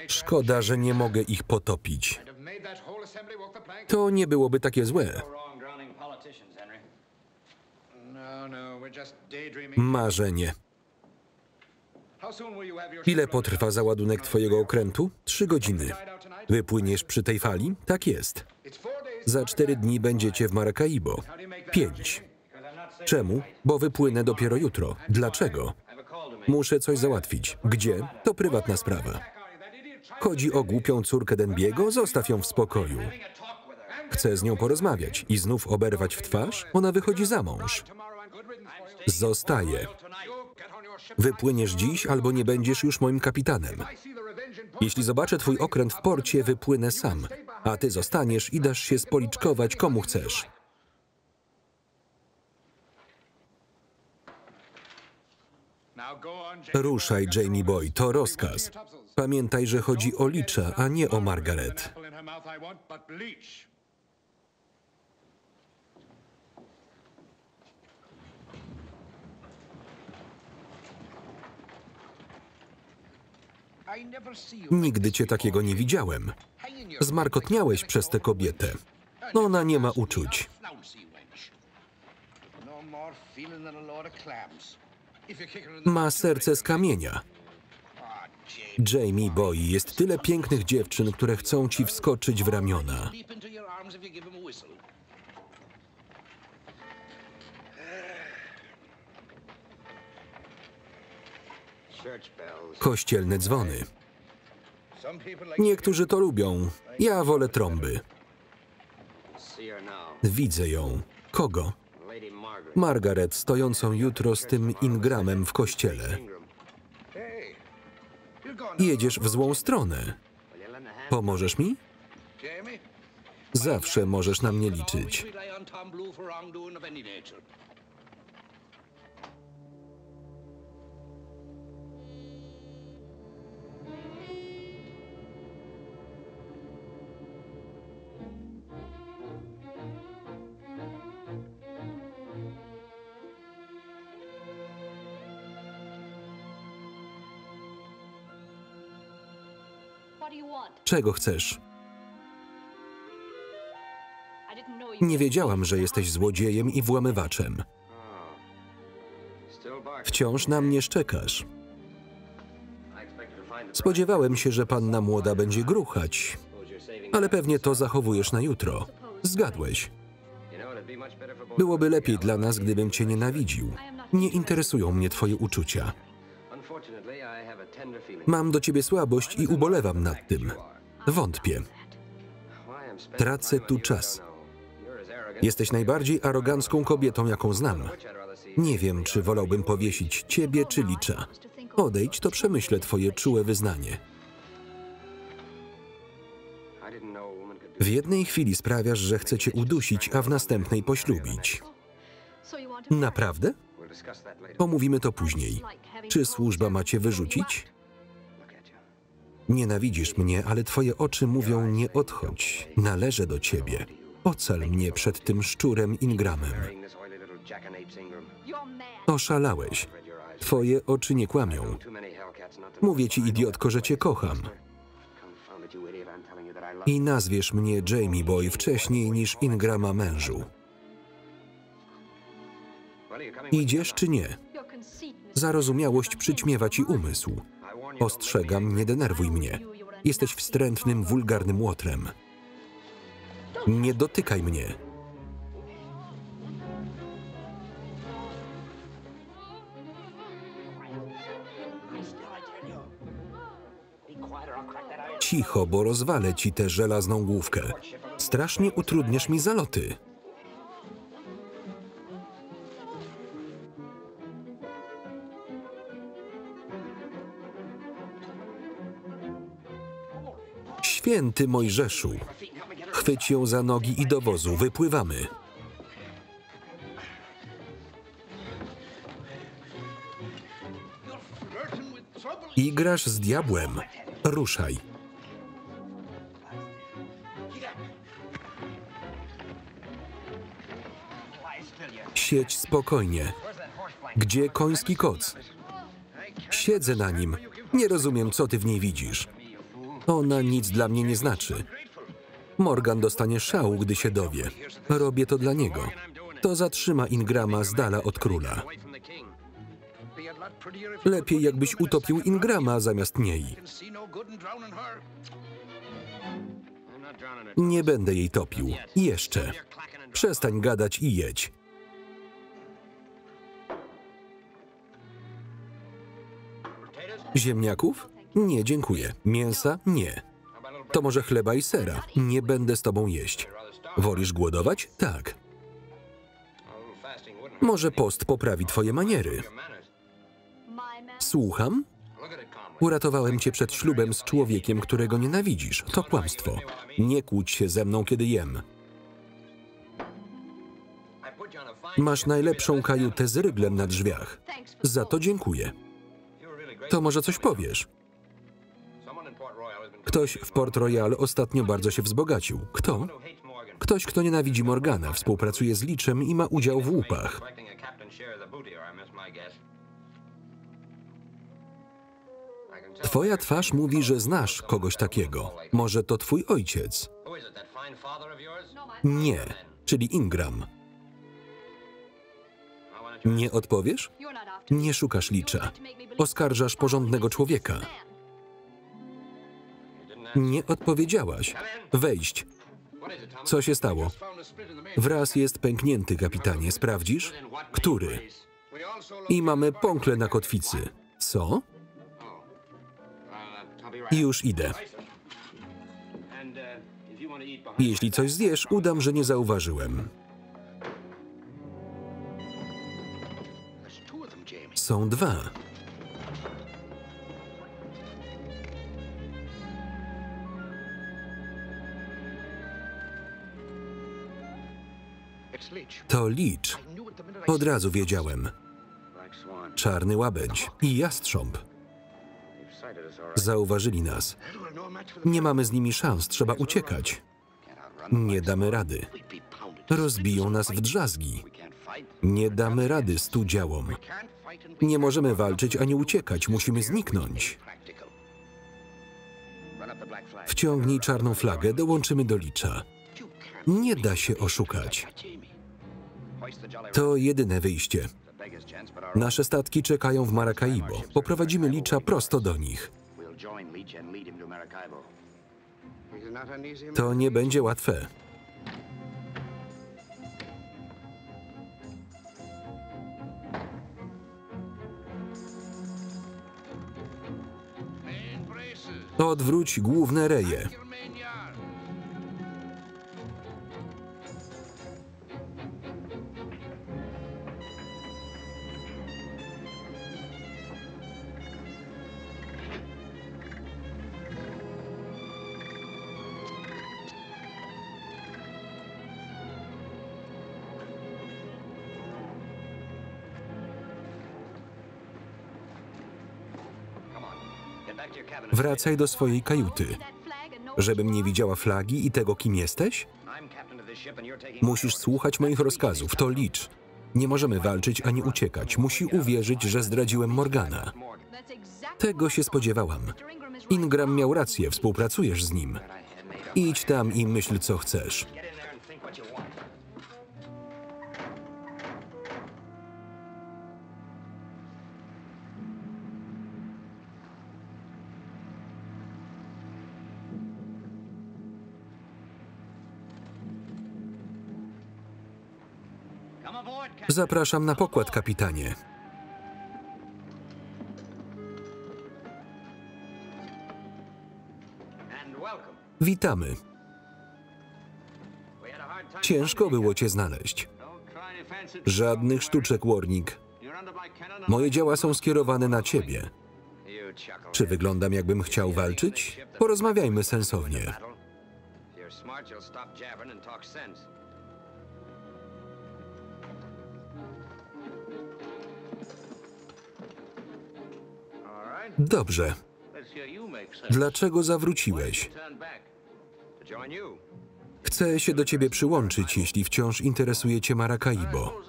Szkoda, że nie mogę ich potopić. To nie byłoby takie złe. Marzenie. Ile potrwa załadunek twojego okrętu? 3 godziny. Wypłyniesz przy tej fali? Tak jest. Za 4 dni będziecie w Maracaibo. 5. Czemu? Bo wypłynę dopiero jutro. Dlaczego? Muszę coś załatwić. Gdzie? To prywatna sprawa. Chodzi o głupią córkę Denbiego? Zostaw ją w spokoju. Chcę z nią porozmawiać i znów oberwać w twarz? Ona wychodzi za mąż. Zostaje. Wypłyniesz dziś, albo nie będziesz już moim kapitanem. Jeśli zobaczę twój okręt w porcie, wypłynę sam, a ty zostaniesz i dasz się spoliczkować komu chcesz. Ruszaj, Jamie Boy, to rozkaz. Pamiętaj, że chodzi o Leacha, a nie o Margaret. Nigdy cię takiego nie widziałem. Zmarkotniałeś przez tę kobietę. Ona nie ma uczuć. Ma serce z kamienia. Jamie Boy, jest tyle pięknych dziewczyn, które chcą ci wskoczyć w ramiona. Kościelne dzwony. Niektórzy to lubią. Ja wolę trąby. Widzę ją. Kogo? Margaret, stojącą jutro z tym Ingramem w kościele. Jedziesz w złą stronę. Pomożesz mi? Zawsze możesz na mnie liczyć. Czego chcesz? Nie wiedziałam, że jesteś złodziejem i włamywaczem. Wciąż na mnie szczekasz. Spodziewałem się, że panna młoda będzie gruchać, ale pewnie to zachowujesz na jutro. Zgadłeś. Byłoby lepiej dla nas, gdybym cię nienawidził. Nie interesują mnie twoje uczucia. Mam do ciebie słabość i ubolewam nad tym. Wątpię. Tracę tu czas. Jesteś najbardziej arogancką kobietą, jaką znam. Nie wiem, czy wolałbym powiesić ciebie czy Licza. Odejdź, to przemyślę twoje czułe wyznanie. W jednej chwili sprawiasz, że chcę cię udusić, a w następnej poślubić. Naprawdę? Pomówimy to później. Czy służba ma cię wyrzucić? Nienawidzisz mnie, ale twoje oczy mówią: nie odchodź. Należę do ciebie. Ocal mnie przed tym szczurem Ingramem. Oszalałeś. Twoje oczy nie kłamią. Mówię ci, idiotko, że cię kocham. I nazwiesz mnie Jamie Boy wcześniej niż Ingrama mężu. Idziesz czy nie? Zarozumiałość przyćmiewa ci umysł. Ostrzegam, nie denerwuj mnie. Jesteś wstrętnym, wulgarnym łotrem. Nie dotykaj mnie. Cicho, bo rozwalę ci tę żelazną główkę. Strasznie utrudniasz mi zaloty. Święty Mojżeszu, chwyć ją za nogi i do wozu, wypływamy. Igrasz z diabłem. Ruszaj. Siedź spokojnie. Gdzie koński koc? Siedzę na nim. Nie rozumiem, co ty w niej widzisz. Ona nic dla mnie nie znaczy. Morgan dostanie szału, gdy się dowie. Robię to dla niego. To zatrzyma Ingrama z dala od króla. Lepiej, jakbyś utopił Ingrama zamiast niej. Nie będę jej topił. Jeszcze. Przestań gadać i jedź. Ziemniaków? Nie, dziękuję. Mięsa? Nie. To może chleba i sera? Nie będę z tobą jeść. Wolisz głodować? Tak. Może post poprawi twoje maniery. Słucham? Uratowałem cię przed ślubem z człowiekiem, którego nienawidzisz. To kłamstwo. Nie kłóć się ze mną, kiedy jem. Masz najlepszą kajutę z ryglem na drzwiach. Za to dziękuję. To może coś powiesz? Ktoś w Port Royal ostatnio bardzo się wzbogacił. Kto? Ktoś, kto nienawidzi Morgana, współpracuje z Lichem i ma udział w łupach. Twoja twarz mówi, że znasz kogoś takiego. Może to twój ojciec? Nie, czyli Ingram. Nie odpowiesz? Nie szukasz Licha. Oskarżasz porządnego człowieka. Nie odpowiedziałaś. Wejść. Co się stało? Wraz jest pęknięty, kapitanie. Sprawdzisz? Który? I mamy pąkle na kotwicy. Co? Już idę. Jeśli coś zjesz, udam, że nie zauważyłem. Są dwa. To Leech. Od razu wiedziałem. Czarny łabędź i jastrząb. Zauważyli nas. Nie mamy z nimi szans, trzeba uciekać. Nie damy rady. Rozbiją nas w drzazgi. Nie damy rady 100 działom. Nie możemy walczyć ani uciekać, musimy zniknąć. Wciągnij czarną flagę, dołączymy do Leecha. Nie da się oszukać. To jedyne wyjście. Nasze statki czekają w Maracaibo. Poprowadzimy Leecha prosto do nich. To nie będzie łatwe. Odwróć główne reje. Wracaj do swojej kajuty. Żebym nie widziała flagi i tego, kim jesteś? Musisz słuchać moich rozkazów. To Leech. Nie możemy walczyć ani uciekać. Musi uwierzyć, że zdradziłem Morgana. Tego się spodziewałam. Ingram miał rację, współpracujesz z nim. Idź tam i myśl, co chcesz. Zapraszam na pokład, kapitanie. Witamy. Ciężko było cię znaleźć. Żadnych sztuczek, Warning. Moje działa są skierowane na ciebie. Czy wyglądam, jakbym chciał walczyć? Porozmawiajmy sensownie. Dobrze. Dlaczego zawróciłeś? Chcę się do ciebie przyłączyć, jeśli wciąż interesuje cię Maracaibo.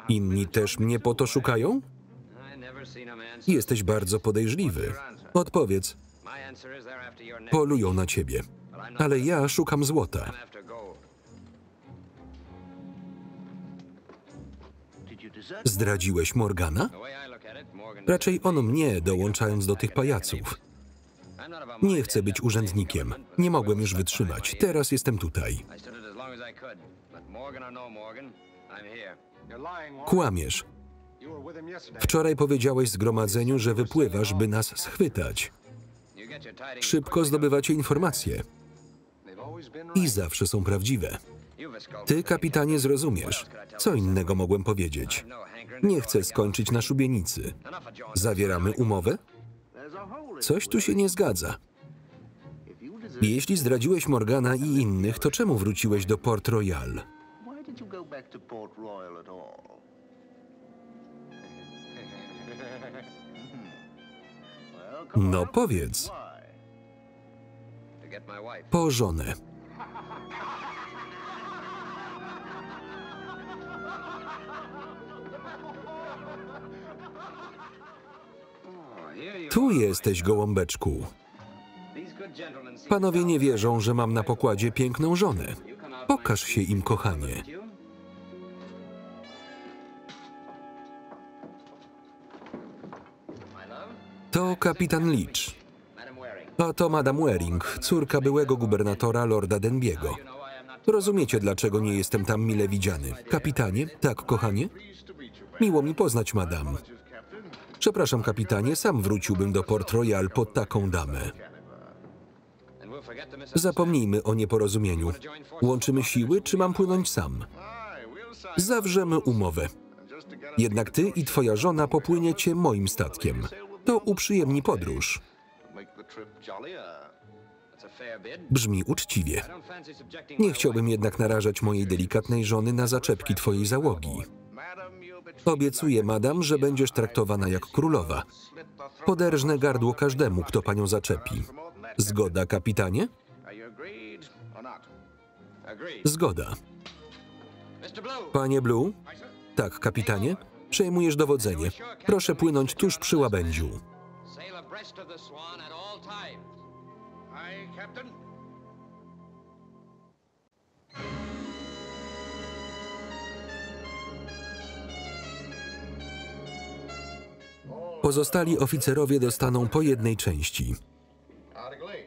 Inni też mnie po to szukają? Jesteś bardzo podejrzliwy. Odpowiedz. Polują na ciebie. Ale ja szukam złota. Zdradziłeś Morgana? Raczej on mnie, dołączając do tych pajaców. Nie chcę być urzędnikiem. Nie mogłem już wytrzymać. Teraz jestem tutaj. Kłamiesz. Wczoraj powiedziałeś zgromadzeniu, że wypływasz, by nas schwytać. Szybko zdobywacie informacje. I zawsze są prawdziwe. Ty, kapitanie, zrozumiesz. Co innego mogłem powiedzieć? Nie chcę skończyć na szubienicy. Zawieramy umowę? Coś tu się nie zgadza. Jeśli zdradziłeś Morgana i innych, to czemu wróciłeś do Port Royal? No powiedz. Po żonę. Tu jesteś, gołąbeczku. Panowie nie wierzą, że mam na pokładzie piękną żonę. Pokaż się im, kochanie. To kapitan Leech. A to Madame Waring, córka byłego gubernatora Lorda Denbiego. Rozumiecie, dlaczego nie jestem tam mile widziany. Kapitanie, tak, kochanie? Miło mi poznać, madam. Przepraszam, kapitanie, sam wróciłbym do Port Royal po taką damę. Zapomnijmy o nieporozumieniu. Łączymy siły, czy mam płynąć sam? Zawrzemy umowę. Jednak ty i twoja żona popłyniecie moim statkiem. To uprzyjemni podróż. Brzmi uczciwie. Nie chciałbym jednak narażać mojej delikatnej żony na zaczepki twojej załogi. Obiecuję, madam, że będziesz traktowana jak królowa. Poderżnę gardło każdemu, kto panią zaczepi. Zgoda, kapitanie? Zgoda. Panie Blue? Tak, kapitanie. Przejmujesz dowodzenie. Proszę płynąć tuż przy łabędziu. Pozostali oficerowie dostaną po jednej części.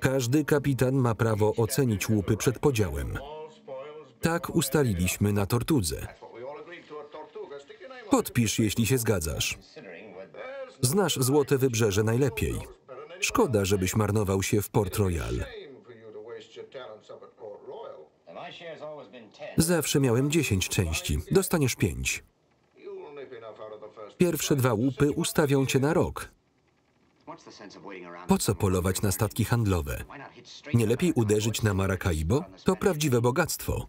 Każdy kapitan ma prawo ocenić łupy przed podziałem. Tak ustaliliśmy na Tortudze. Podpisz, jeśli się zgadzasz. Znasz Złote Wybrzeże najlepiej. Szkoda, żebyś marnował się w Port Royal. Zawsze miałem 10 części. Dostaniesz 5. Pierwsze 2 łupy ustawią cię na rok. Po co polować na statki handlowe? Nie lepiej uderzyć na Maracaibo? To prawdziwe bogactwo.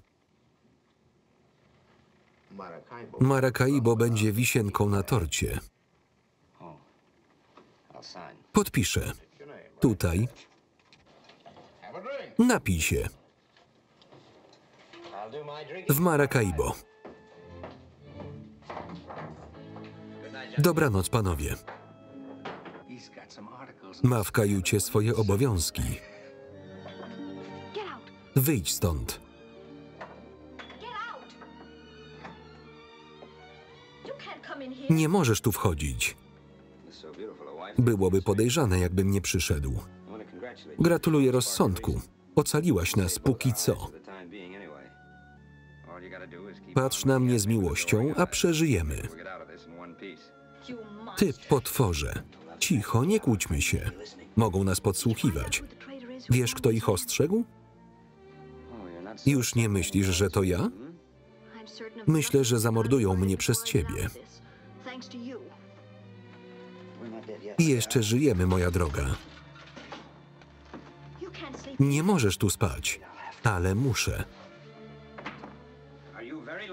Maracaibo będzie wisienką na torcie. Podpiszę. Tutaj. Napij się. W Maracaibo. Dobranoc, panowie. Ma w kajucie swoje obowiązki. Wyjdź stąd. Nie możesz tu wchodzić. Byłoby podejrzane, jakbym nie przyszedł. Gratuluję rozsądku. Ocaliłaś nas póki co. Patrz na mnie z miłością, a przeżyjemy. Ty, potworze. Cicho, nie kłóćmy się. Mogą nas podsłuchiwać. Wiesz, kto ich ostrzegł? Już nie myślisz, że to ja? Myślę, że zamordują mnie przez ciebie. I jeszcze żyjemy, moja droga. Nie możesz tu spać, ale muszę.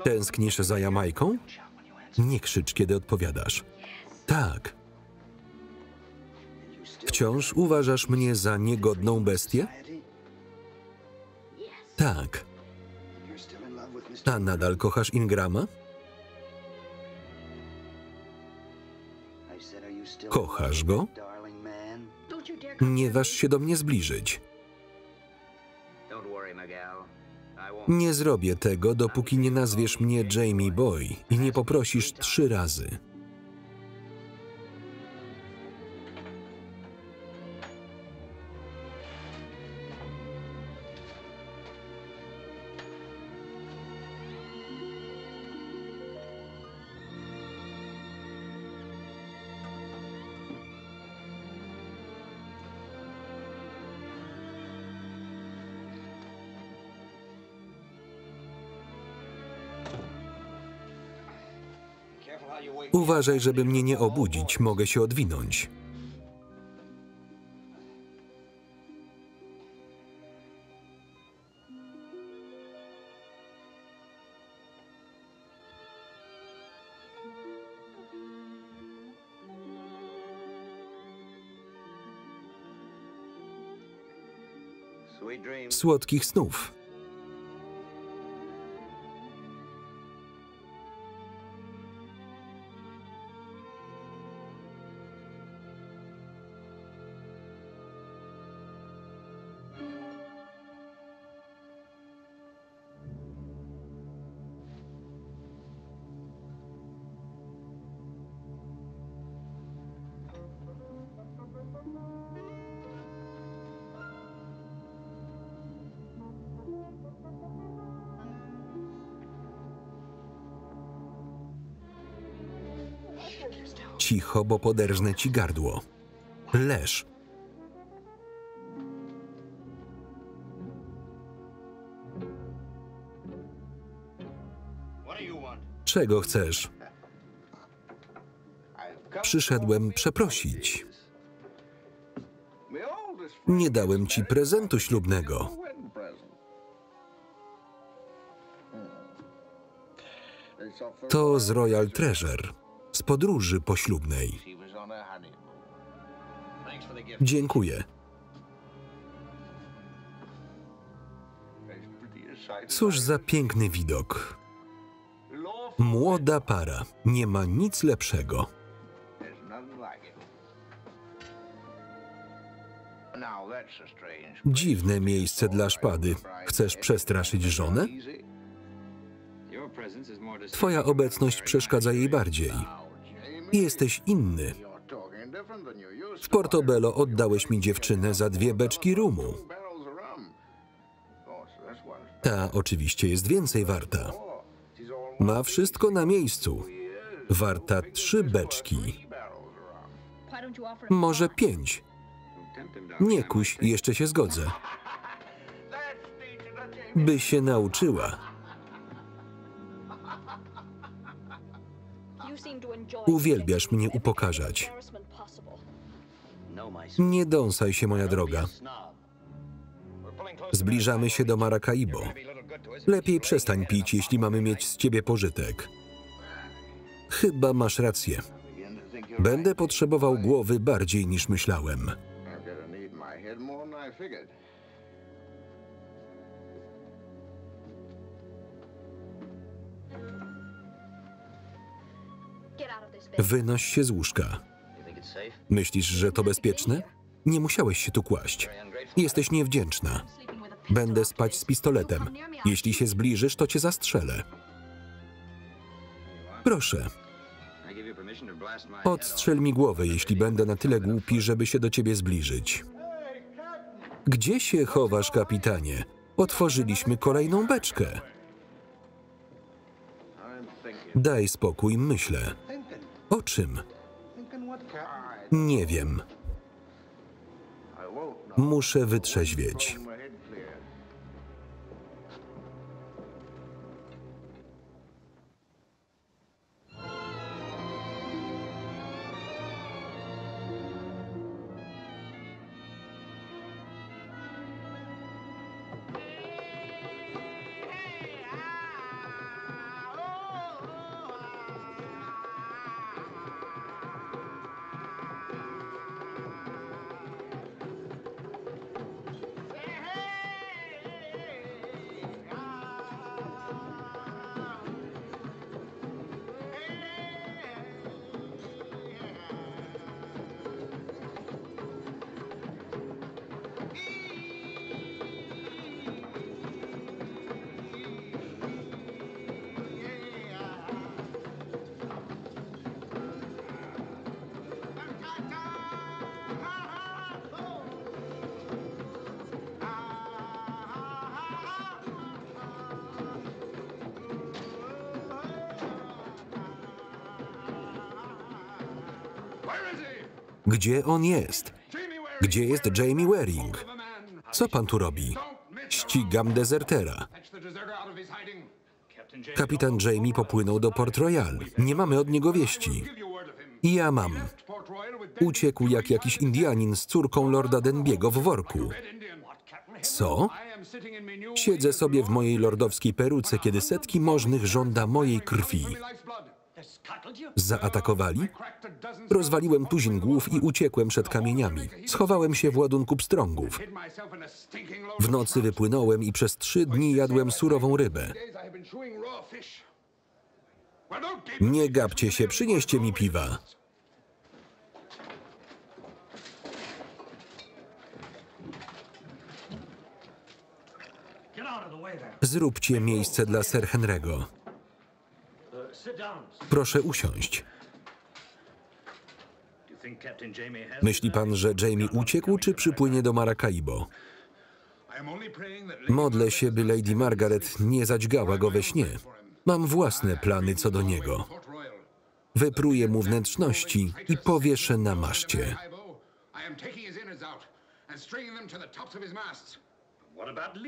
Tęsknisz za Jamajką? Nie krzycz, kiedy odpowiadasz. Tak. Wciąż uważasz mnie za niegodną bestię? Tak. A nadal kochasz Ingrama? Kochasz go? Nie waż się do mnie zbliżyć. Nie zrobię tego, dopóki nie nazwiesz mnie Jamie Boy i nie poprosisz 3 razy. Uważaj, żeby mnie nie obudzić, mogę się odwinąć. Słodkich snów. Cicho, bo poderżnę ci gardło. Leż. Czego chcesz? Przyszedłem przeprosić. Nie dałem ci prezentu ślubnego. To z Royal Treasure, z podróży poślubnej. Dziękuję. Cóż za piękny widok. Młoda para. Nie ma nic lepszego. Dziwne miejsce dla szpady. Chcesz przestraszyć żonę? Twoja obecność przeszkadza jej bardziej. Jesteś inny. W Portobello oddałeś mi dziewczynę za 2 beczki rumu. Ta oczywiście jest więcej warta. Ma wszystko na miejscu. Warta 3 beczki. Może 5. Nie kuś, jeszcze się zgodzę. By się nauczyła. Uwielbiasz mnie upokarzać. Nie dąsaj się, moja droga. Zbliżamy się do Maracaibo. Lepiej przestań pić, jeśli mamy mieć z ciebie pożytek. Chyba masz rację. Będę potrzebował głowy bardziej niż myślałem. Wynoś się z łóżka. Myślisz, że to bezpieczne? Nie musiałeś się tu kłaść. Jesteś niewdzięczna. Będę spać z pistoletem. Jeśli się zbliżysz, to cię zastrzelę. Proszę. Odstrzel mi głowę, jeśli będę na tyle głupi, żeby się do ciebie zbliżyć. Gdzie się chowasz, kapitanie? Otworzyliśmy kolejną beczkę. Daj spokój, myślę. O czym? Nie wiem. Muszę wytrzeźwieć. Gdzie on jest? Gdzie jest Jamie Waring? Co pan tu robi? Ścigam dezertera. Kapitan Jamie popłynął do Port Royal. Nie mamy od niego wieści. Ja mam. Uciekł jak jakiś Indianin z córką lorda Denbiego w worku. Co? Siedzę sobie w mojej lordowskiej peruce, kiedy setki możnych żąda mojej krwi. Zaatakowali? Rozwaliłem tuzin głów i uciekłem przed kamieniami. Schowałem się w ładunku pstrągów. W nocy wypłynąłem i przez 3 dni jadłem surową rybę. Nie gapcie się, przynieście mi piwa. Zróbcie miejsce dla Sir Henry'ego. Proszę usiąść. Myśli pan, że Jamie uciekł, czy przypłynie do Maracaibo? Modlę się, by Lady Margaret nie zadźgała go we śnie. Mam własne plany co do niego. Wypruję mu wnętrzności i powieszę na maszcie.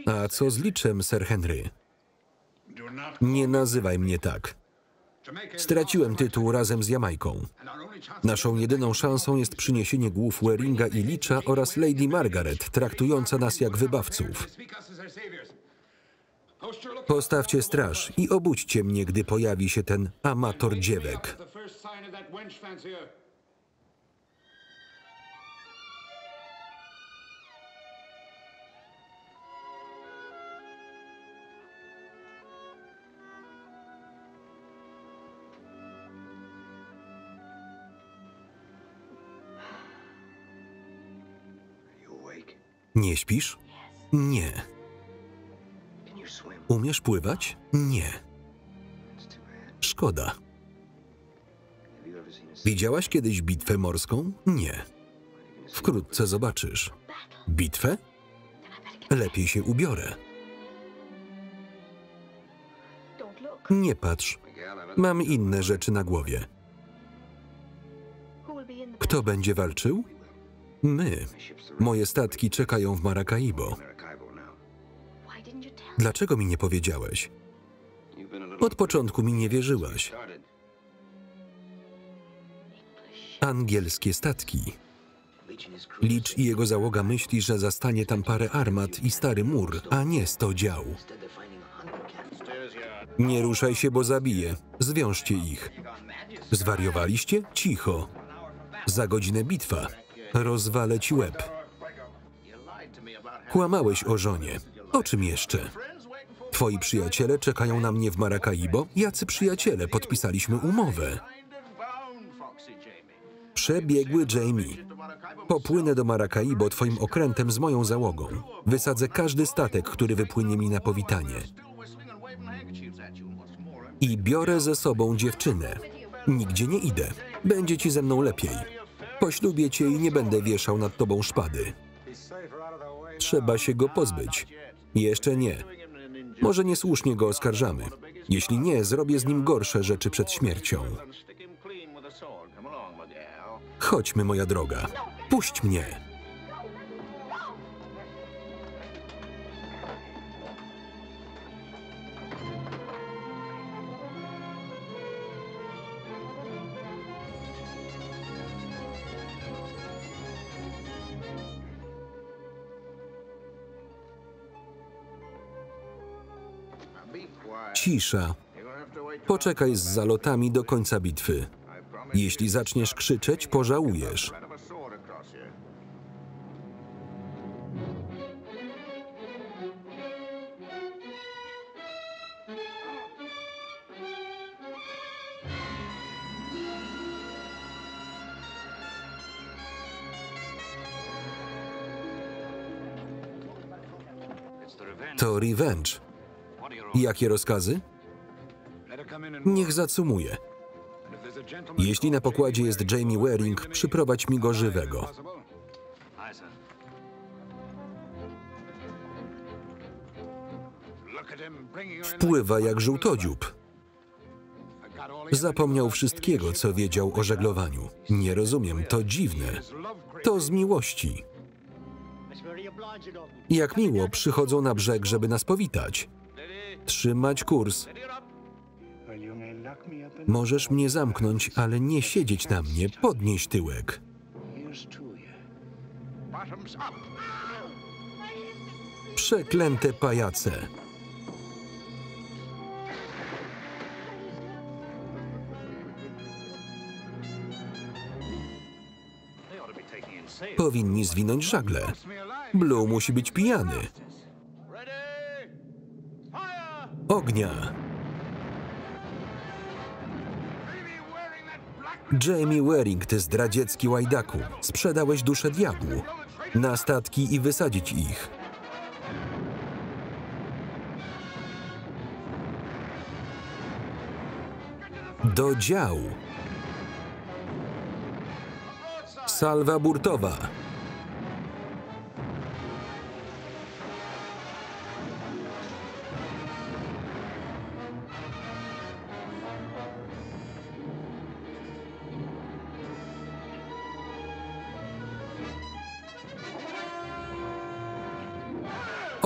A co z liczem, Sir Henry? Nie nazywaj mnie tak. Straciłem tytuł razem z Jamajką. Naszą jedyną szansą jest przyniesienie głów Waringa i Leacha oraz Lady Margaret, traktująca nas jak wybawców. Postawcie straż i obudźcie mnie, gdy pojawi się ten amator dziewek. Nie śpisz? Nie. Umiesz pływać? Nie. Szkoda. Widziałaś kiedyś bitwę morską? Nie. Wkrótce zobaczysz. Bitwę? Lepiej się ubiorę. Nie patrz. Mam inne rzeczy na głowie. Kto będzie walczył? My. Moje statki czekają w Maracaibo. Dlaczego mi nie powiedziałeś? Od początku mi nie wierzyłaś. Angielskie statki. Leach i jego załoga myśli, że zastanie tam parę armat i stary mur, a nie 100 dział. Nie ruszaj się, bo zabiję. Zwiążcie ich. Zwariowaliście? Cicho. Za godzinę bitwa. Rozwalę ci łeb. Kłamałeś o żonie. O czym jeszcze? Twoi przyjaciele czekają na mnie w Maracaibo? Jacy przyjaciele? Podpisaliśmy umowę. Przebiegły Jamie. Popłynę do Maracaibo twoim okrętem z moją załogą. Wysadzę każdy statek, który wypłynie mi na powitanie. I biorę ze sobą dziewczynę. Nigdzie nie idę. Będzie ci ze mną lepiej. Poślubię cię i nie będę wieszał nad tobą szpady. Trzeba się go pozbyć. Jeszcze nie. Może niesłusznie go oskarżamy. Jeśli nie, zrobię z nim gorsze rzeczy przed śmiercią. Chodźmy, moja droga. Puść mnie. Cisza. Poczekaj z zalotami do końca bitwy. Jeśli zaczniesz krzyczeć, pożałujesz. To Revenge. Jakie rozkazy? Niech zacumuje. Jeśli na pokładzie jest Jamie Waring, przyprowadź mi go żywego. Wpływa jak żółtodziób. Zapomniał wszystkiego, co wiedział o żeglowaniu. Nie rozumiem, to dziwne. To z miłości. Jak miło, przychodzą na brzeg, żeby nas powitać. Trzymać kurs. Możesz mnie zamknąć, ale nie siedzieć na mnie. Podnieś tyłek. Przeklęte pajace. Powinni zwinąć żagle. Blue musi być pijany. Ognia! Jamie Waring, ty zdradziecki łajdaku. Sprzedałeś duszę diabłu. Na statki i wysadzić ich. Do działu. Salwa burtowa.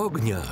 ognia!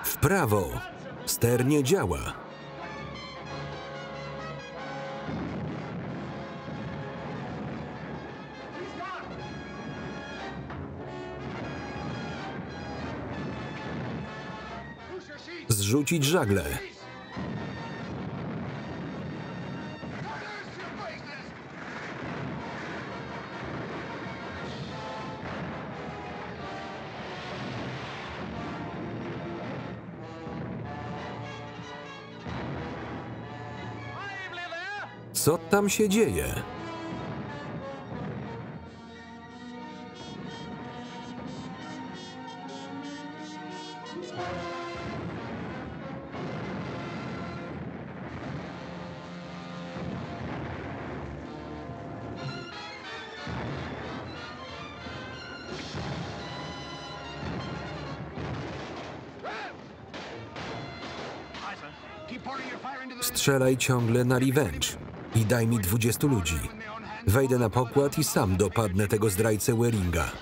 W prawo! Ster nie działa! Zrzucić żagle! Co tam się dzieje? Strzelaj ciągle na revenge i daj mi 20 ludzi. Wejdę na pokład i sam dopadnę tego zdrajcę Waringa.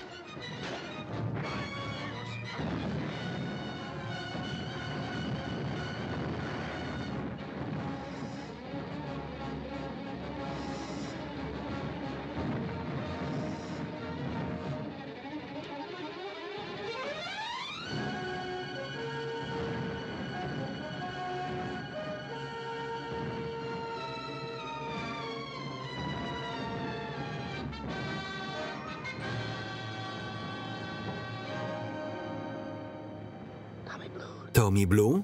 Tommy Blue?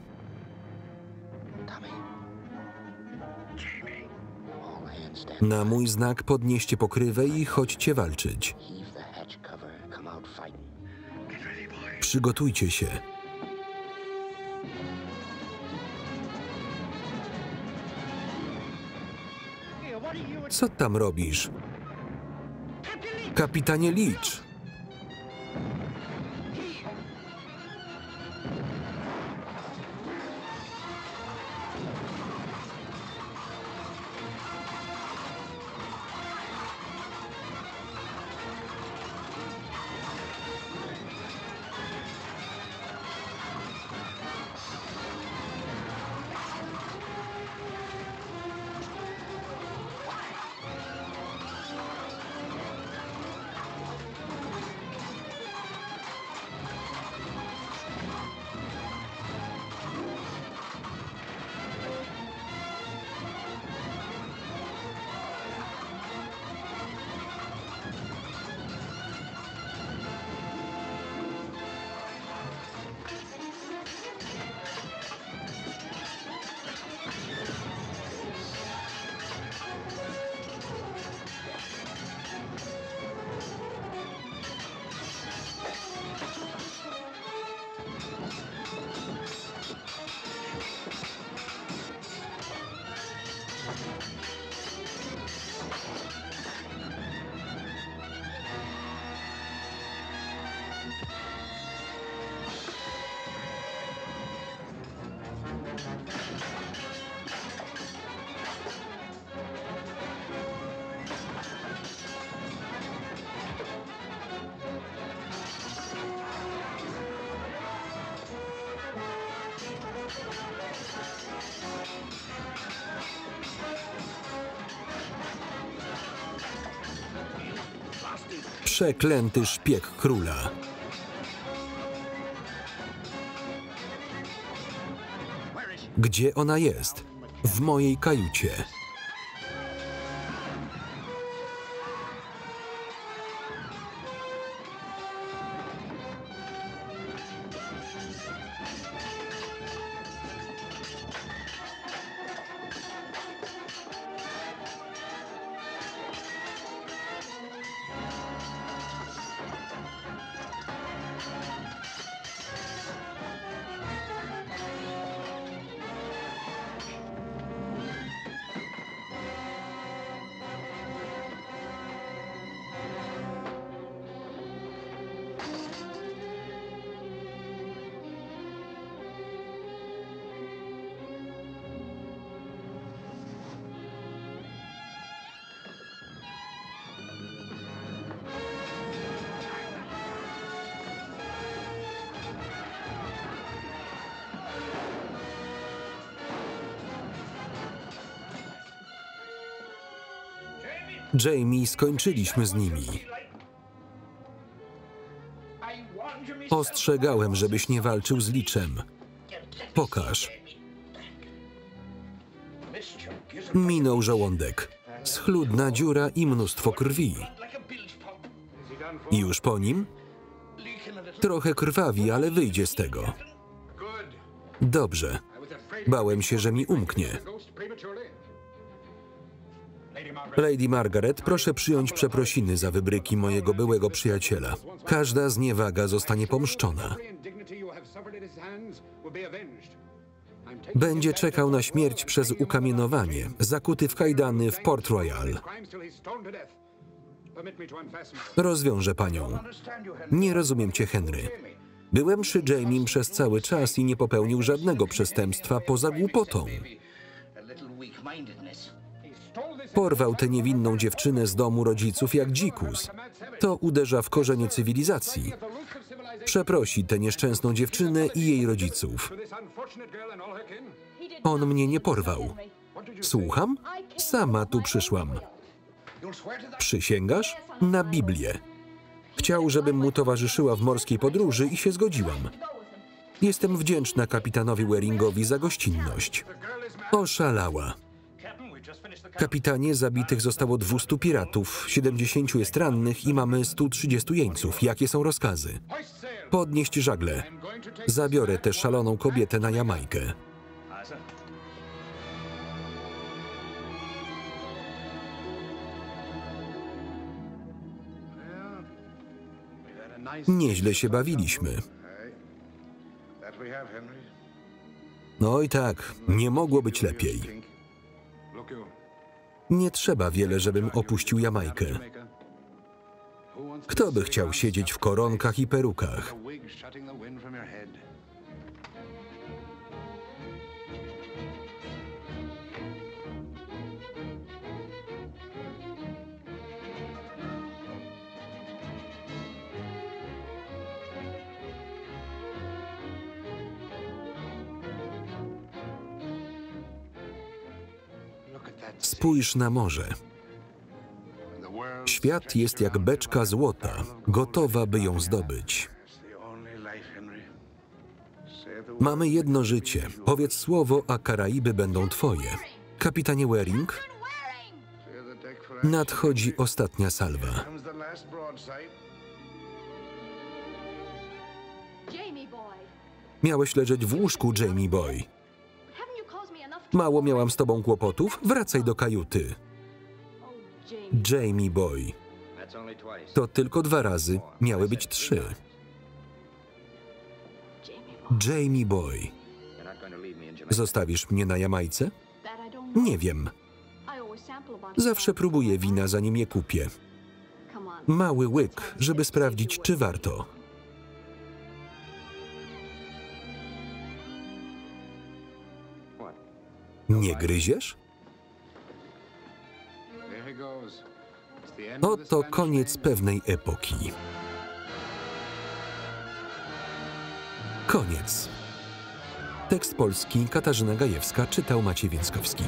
Na mój znak podnieście pokrywę i chodźcie walczyć. Przygotujcie się. Co tam robisz? Kapitanie Leach! Przeklęty szpieg króla. Gdzie ona jest? W mojej kajucie. Jamie, skończyliśmy z nimi. Ostrzegałem, żebyś nie walczył z liczem. Pokaż. Minął żołądek. Schludna dziura i mnóstwo krwi. I już po nim? Trochę krwawi, ale wyjdzie z tego. Dobrze. Bałem się, że mi umknie. Lady Margaret, proszę przyjąć przeprosiny za wybryki mojego byłego przyjaciela. Każda zniewaga zostanie pomszczona. Będzie czekał na śmierć przez ukamienowanie, zakuty w kajdany w Port Royal. Rozwiążę panią. Nie rozumiem cię, Henry. Byłem przy Jamiem przez cały czas i nie popełnił żadnego przestępstwa poza głupotą. Porwał tę niewinną dziewczynę z domu rodziców jak dzikus. To uderza w korzenie cywilizacji. Przeprosi tę nieszczęsną dziewczynę i jej rodziców. On mnie nie porwał. Słucham? Sama tu przyszłam. Przysięgasz? Na Biblię. Chciał, żebym mu towarzyszyła w morskiej podróży i się zgodziłam. Jestem wdzięczna kapitanowi Waringowi za gościnność. Oszalała. Kapitanie, zabitych zostało 200 piratów, 70 jest rannych i mamy 130 jeńców. Jakie są rozkazy? Podnieść żagle. Zabiorę tę szaloną kobietę na Jamajkę. Nieźle się bawiliśmy. Oj tak, nie mogło być lepiej. Nie trzeba wiele, żebym opuścił Jamajkę. Kto by chciał siedzieć w koronkach i perukach? Spójrz na morze. Świat jest jak beczka złota, gotowa, by ją zdobyć. Mamy jedno życie. Powiedz słowo, a Karaiby będą twoje. Kapitanie Waring, nadchodzi ostatnia salwa. Miałeś leżeć w łóżku, Jamie Boy. Mało miałam z tobą kłopotów? Wracaj do kajuty. Jamie Boy. To tylko 2 razy. Miały być 3. Jamie Boy. Zostawisz mnie na Jamajce? Nie wiem. Zawsze próbuję wina, zanim je kupię. Mały łyk, żeby sprawdzić, czy warto. Nie gryziesz? Oto koniec pewnej epoki. Koniec. Tekst polski Katarzyna Gajewska, czytał Maciej Więckowski.